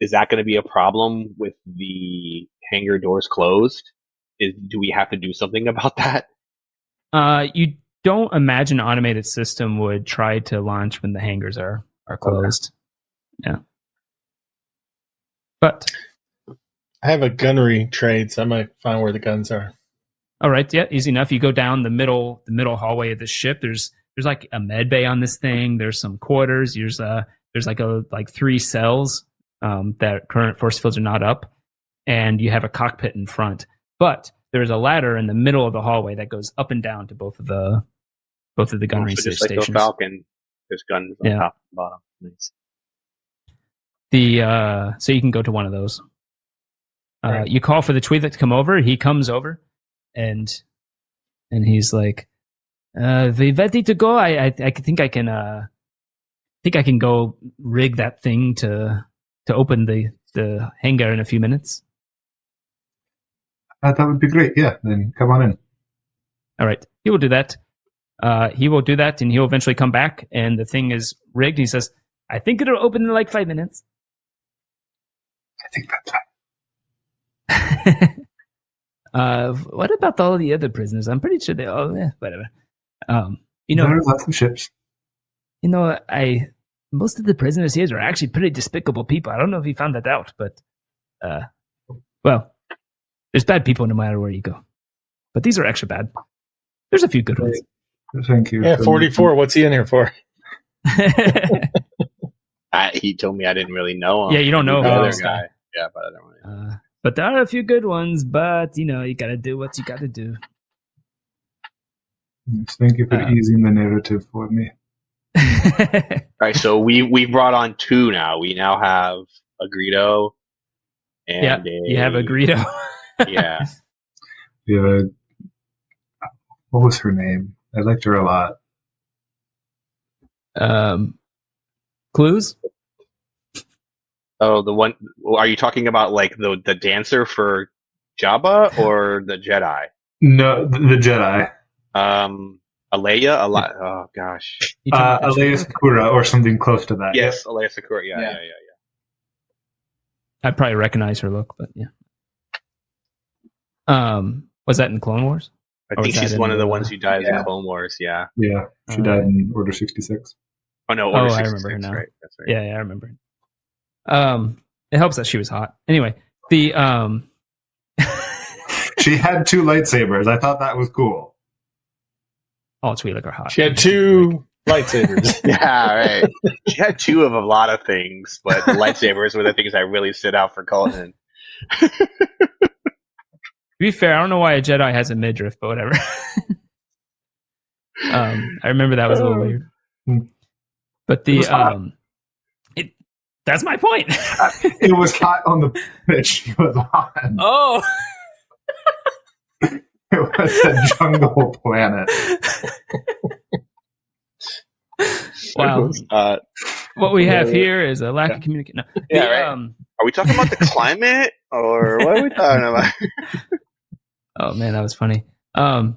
Is that going to be a problem with the hangar doors closed? Do we have to do something about that? You don't imagine an automated system would try to launch when the hangars are closed. Okay. Yeah. But I have a gunnery trade, so I might find where the guns are. all right, yeah, easy enough. You go down the middle hallway of the ship. There's like a med bay on this thing. There's some quarters. There's like 3 cells that current force fields are not up, and you have a cockpit in front. But there's a ladder in the middle of the hallway that goes up and down to both of the gunnery just stations. like the Falcon, there's guns on top and bottom. Nice. So you can go to one of those. Right. You call for the Twi'lek to come over. He comes over, and he's like, "We ready to go? I think I can go rig that thing to open the hangar in a few minutes." That would be great. Yeah, then come on in. All right, he will do that. And he'll eventually come back, and the thing is rigged. He says, "I think it'll open in like 5 minutes." I think that's fine. What about all the other prisoners? I'm pretty sure they all whatever. There are lots of ships. Most of the prisoners here are actually pretty despicable people. I don't know if you found that out, but well, there's bad people no matter where you go. But these are extra bad. There's a few good ones. Thank you. Yeah, 44. What's he in here for? He told me I didn't really know him. Yeah, you don't know the him. other guy. Yeah, but I don't really know. But there are a few good ones, but you gotta do what you gotta do. Yes, thank you for easing the narrative for me. All right, so we brought on 2 now. We now have a Greedo and you have a Greedo. Yeah. We have what was her name? I liked her a lot. Clues? Oh, the one. Are you talking about like the dancer for Jabba or the Jedi? No, the Jedi. Aleia. Oh gosh. Aleia Sakura or something close to that. Yes, Aleia Sakura. Yeah. I'd probably recognize her look, but yeah. Was that in Clone Wars? I think she's one of the ones who dies in Clone Wars. Yeah. Yeah, she died in Order 66. Oh no, Order 66. I remember her now. Right. That's right. Yeah, I remember. It helps that she was hot. Anyway, she had 2 lightsabers. I thought that was cool. All Twi'lek are hot. She had 2 Lightsabers. Yeah, right. She had two of a lot of things, but the lightsabers were the things that really stood out for Colton. To be fair, I don't know why a Jedi has a midriff, but whatever. I remember that was a little weird. But that's my point. It was hot on the pitch he was on. Oh. It was a jungle planet. Wow. What we have here is a lack of communication. No. Yeah, right. Are we talking about the climate, or what are we talking about? Oh man, that was funny. All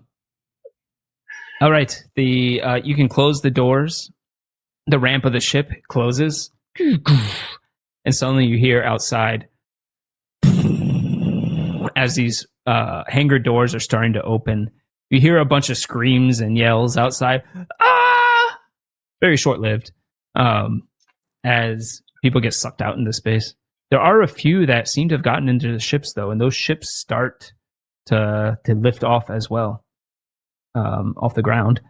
right, you can close the doors. The ramp of the ship closes, and suddenly you hear outside as these hangar doors are starting to open. You hear a bunch of screams and yells outside. Ah! Very short-lived, as people get sucked out into space. There are a few that seem to have gotten into the ships, though, and those ships start to lift off as well, off the ground.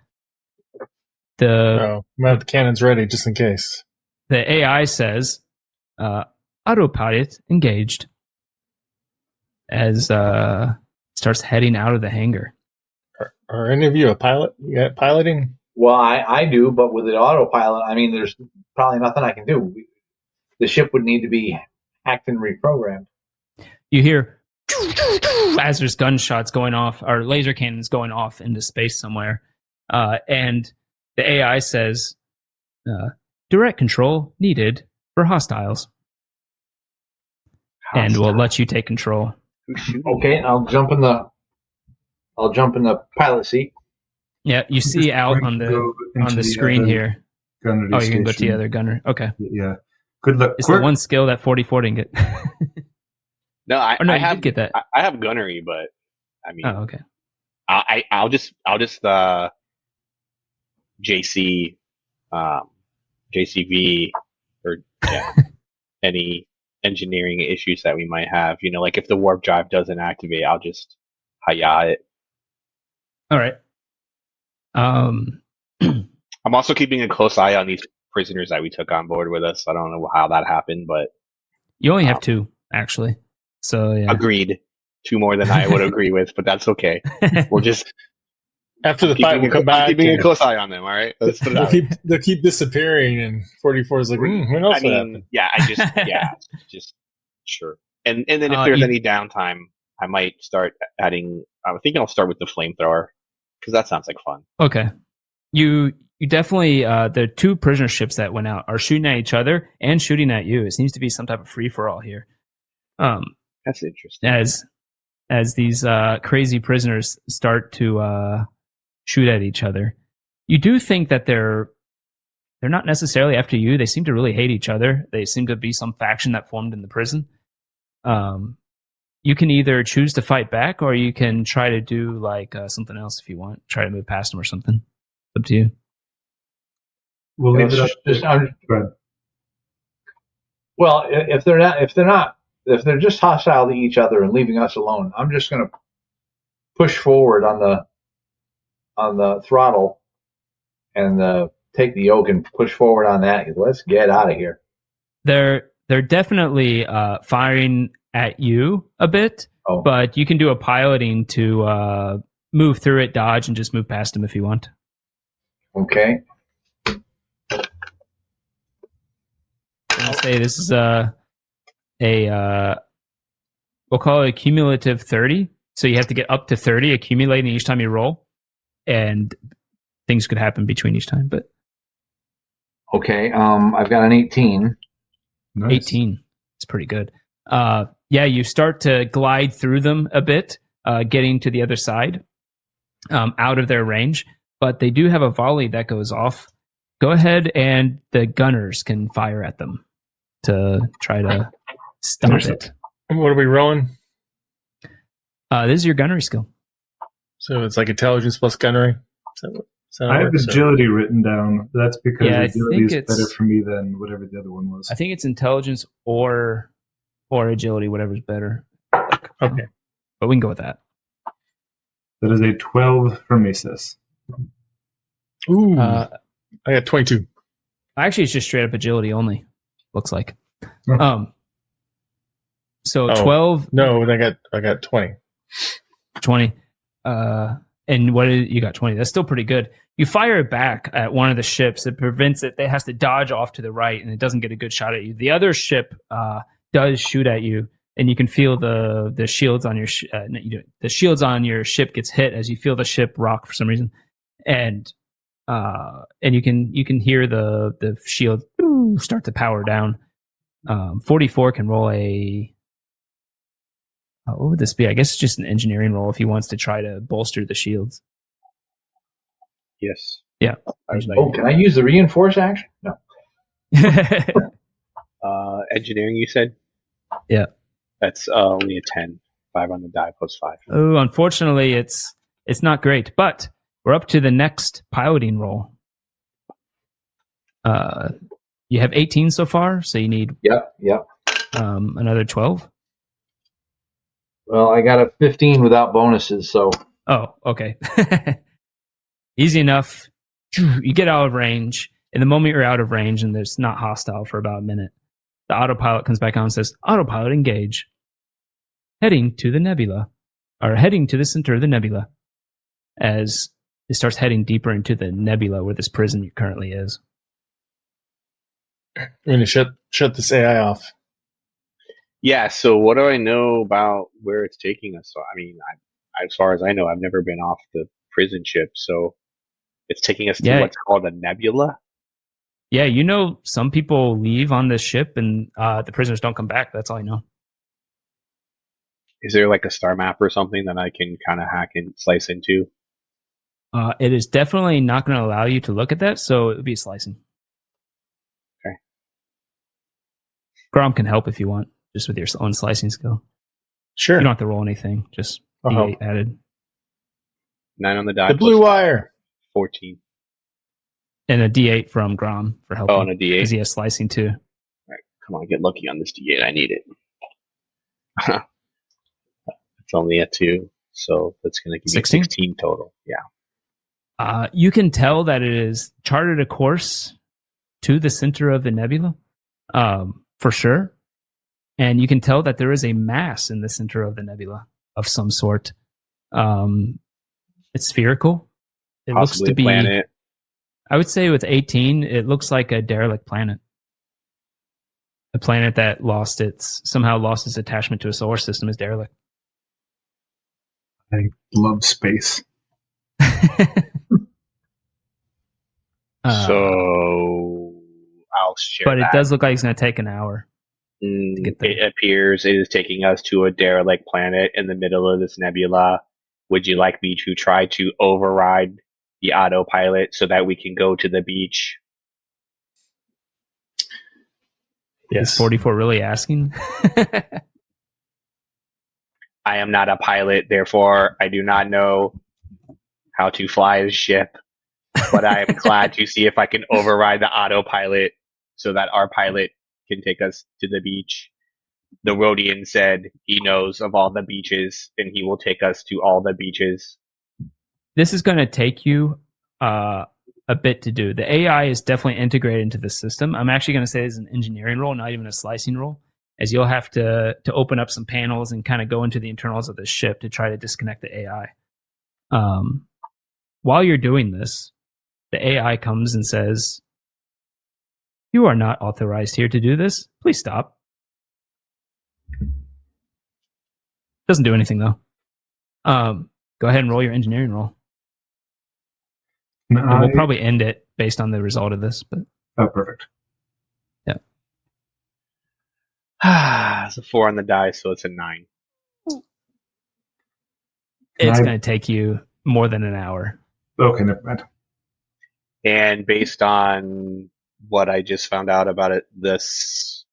I'm have the cannons ready just in case. The AI says, autopilot engaged, as starts heading out of the hangar. Are any of you a pilot? You got piloting? Well, I do, but with the autopilot, I mean, there's probably nothing I can do. The ship would need to be hacked and reprogrammed. You hear as there's gunshots going off, or laser cannons going off into space somewhere, and the AI says, direct control needed for hostiles. And we'll let you take control. Okay, I'll jump in the pilot seat. Yeah, you see out on the screen here. Gunnery you can go to the station. other gunner. Okay. Yeah. Good luck. It's the one skill that 44 didn't get. No, I did get that. I have gunnery, but I mean, okay. I'll just JCV or any engineering issues that we might have. Like if the warp drive doesn't activate, I'll just hi-ya it. All right. I'm also keeping a close eye on these prisoners that we took on board with us. I don't know how that happened, but you only have two, actually. So yeah. Agreed. Two more than I would agree with, but that's okay. We'll just after the fight, we'll come back. Keeping a close eye on them. All right. They'll keep disappearing, and 44 is like, who knows what happened? Yeah, just sure. And then if there's any downtime, I might start adding. I think I'll start with the flamethrower because that sounds like fun. Okay. You definitely the two prisoner ships that went out are shooting at each other and shooting at you. It seems to be some type of free for all here. That's interesting. As these crazy prisoners start to shoot at each other, you do think that they're not necessarily after you. They seem to really hate each other. They seem to be some faction that formed in the prison. You can either choose to fight back, or you can try to do like something else if you want. Try to move past them or something. It's up to you. We'll leave it up. Well, if they're just hostile to each other and leaving us alone, I'm just going to push forward on the throttle and take the yoke and push forward on that. Let's get out of here. They're definitely firing at you a bit, but you can do a piloting to move through it, dodge, and just move past them if you want. Okay. I'll say this is we'll call it a cumulative 30. So you have to get up to 30, accumulating each time you roll, and things could happen between each time. But okay, I've got an 18. Nice. 18. It's pretty good. You start to glide through them a bit, getting to the other side, out of their range. But they do have a volley that goes off. Go ahead, and the gunners can fire at them to try to stop it. What are we rolling? This is your gunnery skill. So it's like intelligence plus gunnery? I have agility written down. That's because agility is better for me than whatever the other one was. I think it's intelligence or agility, whatever's better. Okay. But we can go with that. That is a 12 for Mesis. Ooh. I got 22. Actually, it's just straight up agility only. Looks like. Oh. So 12. No, I got 20. 20. And what did you got? 20. That's still pretty good. You fire it back at one of the ships. It prevents it. It has to dodge off to the right, and it doesn't get a good shot at you. The other ship does shoot at you, and you can feel the shields on your the shields on your ship gets hit as you feel the ship rock for some reason, and you can hear the shield start to power down. 44 can roll a. What would this be? I guess it's just an engineering roll if he wants to try to bolster the shields. Yes. Yeah. Can I use the reinforce action? No. Engineering, you said? Yeah. That's only a 10. 5 on the die plus 5. Oh, unfortunately, it's not great. But we're up to the next piloting roll. You have 18 so far, so you need another 12. Well, I got a 15 without bonuses, so. Oh, okay. Easy enough. You get out of range. In the moment you're out of range and there's not hostile for about a minute, the autopilot comes back on and says, "Autopilot engage. Heading to the nebula." Or heading to the center of the nebula. As it starts heading deeper into the nebula where this prison currently is. I'm going to shut this AI off. Yeah, so what do I know about where it's taking us? So, I mean, as far as I know, I've never been off the prison ship, so it's taking us to what's called a nebula? Yeah, you know, some people leave on this ship and the prisoners don't come back. That's all I know. Is there like a star map or something that I can kind of hack and slice into? It is definitely not going to allow you to look at that, so it would be slicing. Okay. Grom can help if you want, just with your own slicing skill. Sure. You don't have to roll anything, just D8 added. 9 on the die. The blue wire. 14. And a D8 from Grom for helping. Oh, and a D8. Because he has slicing too. All right, come on, get lucky on this D8. I need it. It's only a 2, so that's going to give 16? me 16 total. Yeah. You can tell that it is charted a course to the center of the nebula, for sure. And you can tell that there is a mass in the center of the nebula of some sort. It's spherical. It Possibly looks to be. Planet. I would say with 18, it looks like a derelict planet. A planet that somehow lost its attachment to a solar system is derelict. I love space. So I'll share. But it does look like it's going to take an hour. It appears it is taking us to a derelict planet in the middle of this nebula. Would you like me to try to override the autopilot so that we can go to the beach? Yes. Is 44 really asking? I am not a pilot, therefore I do not know how to fly a ship, but I am glad to see if I can override the autopilot so that our pilot can take us to the beach. The Rhodian said he knows of all the beaches and he will take us to all the beaches. This is going to take you a bit to do. The AI is definitely integrated into the system. I'm actually going to say it's an engineering role, not even a slicing role, as you'll have to open up some panels and kind of go into the internals of the ship to try to disconnect the AI. While you're doing this, the AI comes and says, "You are not authorized here to do this. Please stop." Doesn't do anything though. Go ahead and roll your engineering roll. We'll probably end it based on the result of this. But perfect. Yeah. It's a 4 on the die, so it's a 9. It's going to take you more than an hour. Okay, never mind. And based on what I just found out about it, this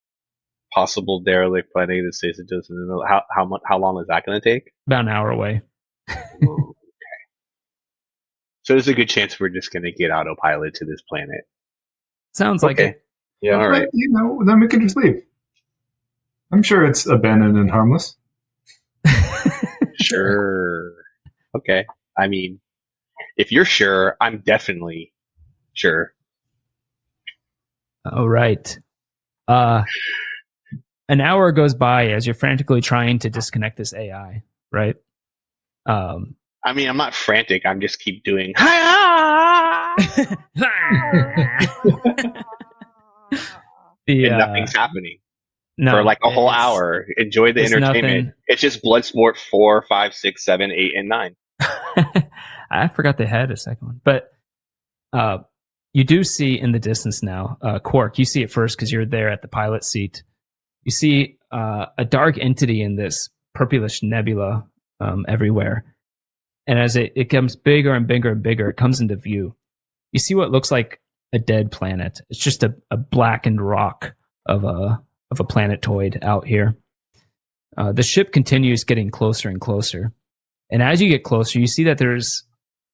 possible derelict planet that says it doesn't know how long is that going to take? About an hour away. Okay. So there's a good chance we're just going to get autopilot to this planet. Sounds like it. Yeah. All right. Then we can just leave. I'm sure it's abandoned and harmless. Sure. Okay. I mean, if you're sure, I'm definitely sure. All right. An hour goes by as you're frantically trying to disconnect this AI, right? I mean, I'm not frantic. I'm just keep doing. And nothing's happening for like a whole hour. Enjoy the entertainment. Nothing. It's just Bloodsport 4, 5, 6, 7, 8, and 9. I forgot they had a second one, but you do see in the distance now, Quark. You see it first because you're there at the pilot seat. You see a dark entity in this purplish nebula everywhere, and as it becomes bigger and bigger and bigger, it comes into view. You see what looks like a dead planet. It's just a blackened rock of a planetoid out here. The ship continues getting closer and closer, and as you get closer, you see that there's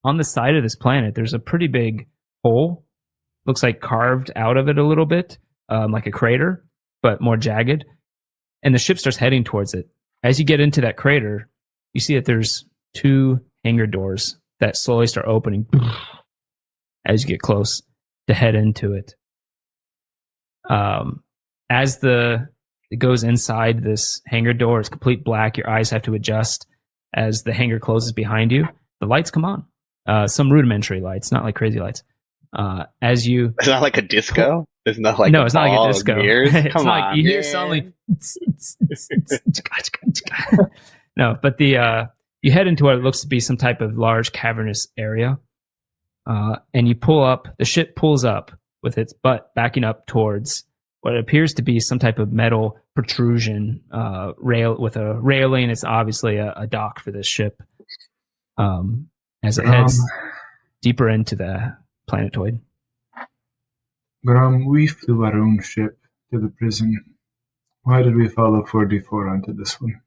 on the side of this planet there's a pretty big hole. Looks like carved out of it a little bit, like a crater, but more jagged. And the ship starts heading towards it. As you get into that crater, you see that there's 2 hangar doors that slowly start opening as you get close to head into it. As it goes inside this hangar door, it's complete black. Your eyes have to adjust as the hangar closes behind you. The lights come on. Some rudimentary lights, not like crazy lights. As you, it's not like a disco. It's not like no, it's not like a disco. It's Come on, like you hear suddenly. No, but you head into what looks to be some type of large cavernous area, and you pull up. The ship pulls up with its butt backing up towards what appears to be some type of metal protrusion rail with a railing. It's obviously a dock for this ship. As it heads deeper into the planetoid. We flew our own ship to the prison. Why did we follow 4D4 onto this one?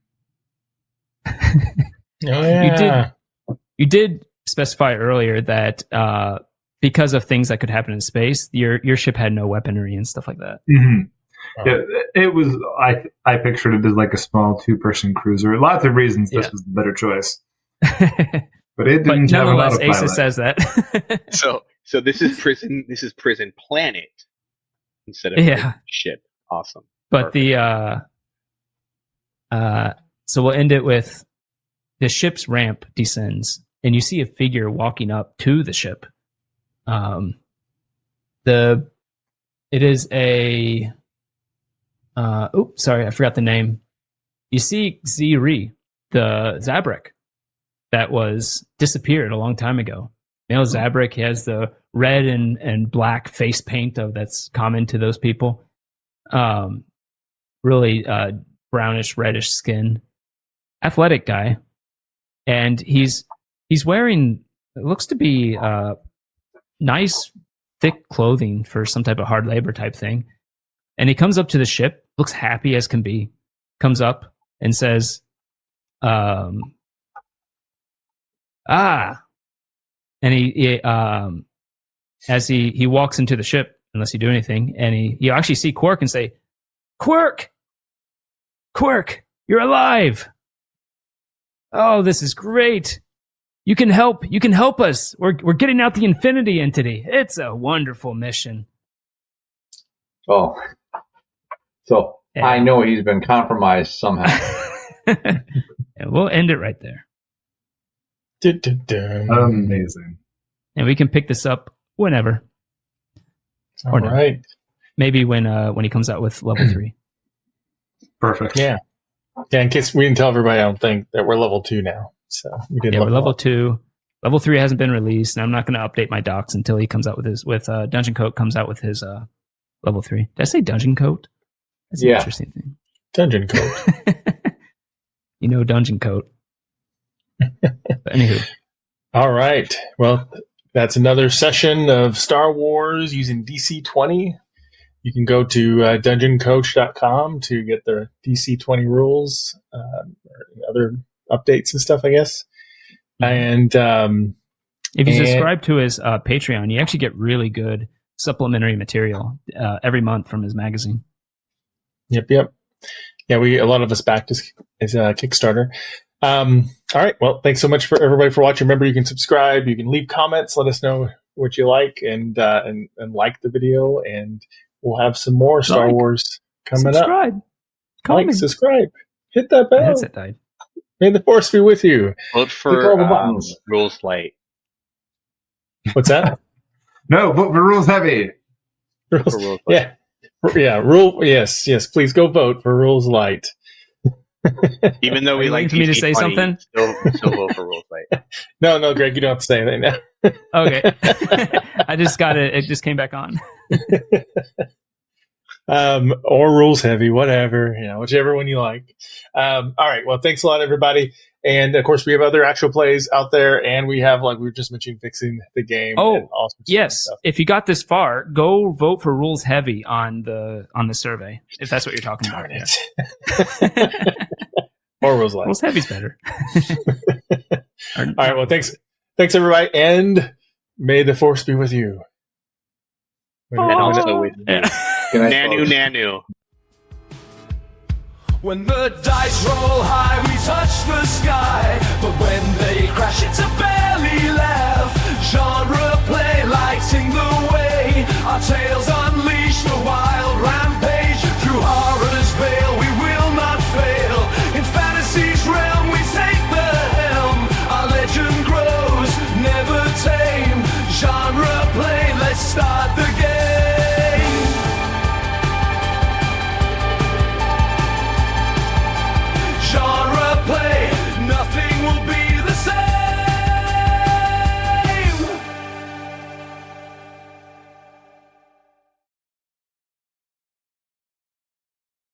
You did specify earlier that because of things that could happen in space, your ship had no weaponry and stuff like that. Mm-hmm. Yeah, it was. I pictured it as like a small 2-person cruiser. Lots of reasons this was the better choice. But it didn't have a lot of pilot. Asa says that. So this is prison. This is prison planet instead of ship. Awesome. But perfect. So we'll end it with the ship's ramp descends, and you see a figure walking up to the ship. It is a. Sorry, I forgot the name. You see Ziri, the Zabrak that was disappeared a long time ago. You know, Zabrak has the red and black face paint that's common to those people. Really brownish, reddish skin. Athletic guy. And he's wearing, it looks to be nice, thick clothing for some type of hard labor type thing. And he comes up to the ship, looks happy as can be, comes up and says, and he as he walks into the ship, unless you do anything, and you actually see Quark and say, Quark, you're alive. Oh, this is great. You can help us. We're getting out the Infinity Entity. It's a wonderful mission. Oh, so I know he's been compromised somehow. And we'll end it right there. Amazing. And we can pick this up whenever. All right. Maybe when he comes out with level 3. Perfect. Yeah. Yeah, in case we didn't tell everybody, I don't think that we're level 2 now. So we did we're level 2. Level 3 hasn't been released, and I'm not going to update my docs until he comes out with Dungeon Coat comes out with his level 3. Did I say Dungeon Coat? That's an interesting thing. Dungeon Coat. You know Dungeon Coat. But anywho. All right. Well, that's another session of Star Wars using DC20. You can go to dungeoncoach.com to get the DC20 rules, or other updates and stuff, I guess. And if you subscribe to his Patreon, you actually get really good supplementary material every month from his magazine. Yep. Yeah, a lot of us backed his Kickstarter. All right. Well, thanks so much for everybody for watching. Remember, you can subscribe, you can leave comments, let us know what you like, and like the video, and we'll have some more Star Wars coming subscribe. Like, subscribe. Hit that bell. My headset died. May the Force be with you. Vote Click all the for buttons. Rules Light. What's that? No, vote for Rules Heavy. For Rules Light. Yes. Please go vote for Rules Light. Even though we like for me to say DC20, something? Still vote for Rules Light. No, Greg, you don't have to say anything now. Okay. I just got it. It just came back on. Or Rules Heavy, whatever, whichever one you like. All right. Well, thanks a lot, everybody. And of course, we have other actual plays out there, and we have, like we were just mentioning, fixing the game. Oh, yes. If you got this far, go vote for Rules Heavy on the survey, if that's what you're talking about. Yeah. Or Rules Light. Rules Heavy's better. All right. Well, thanks, everybody, and may the Force be with you. And also with you. Nanu. When the dice roll high, we touch the sky.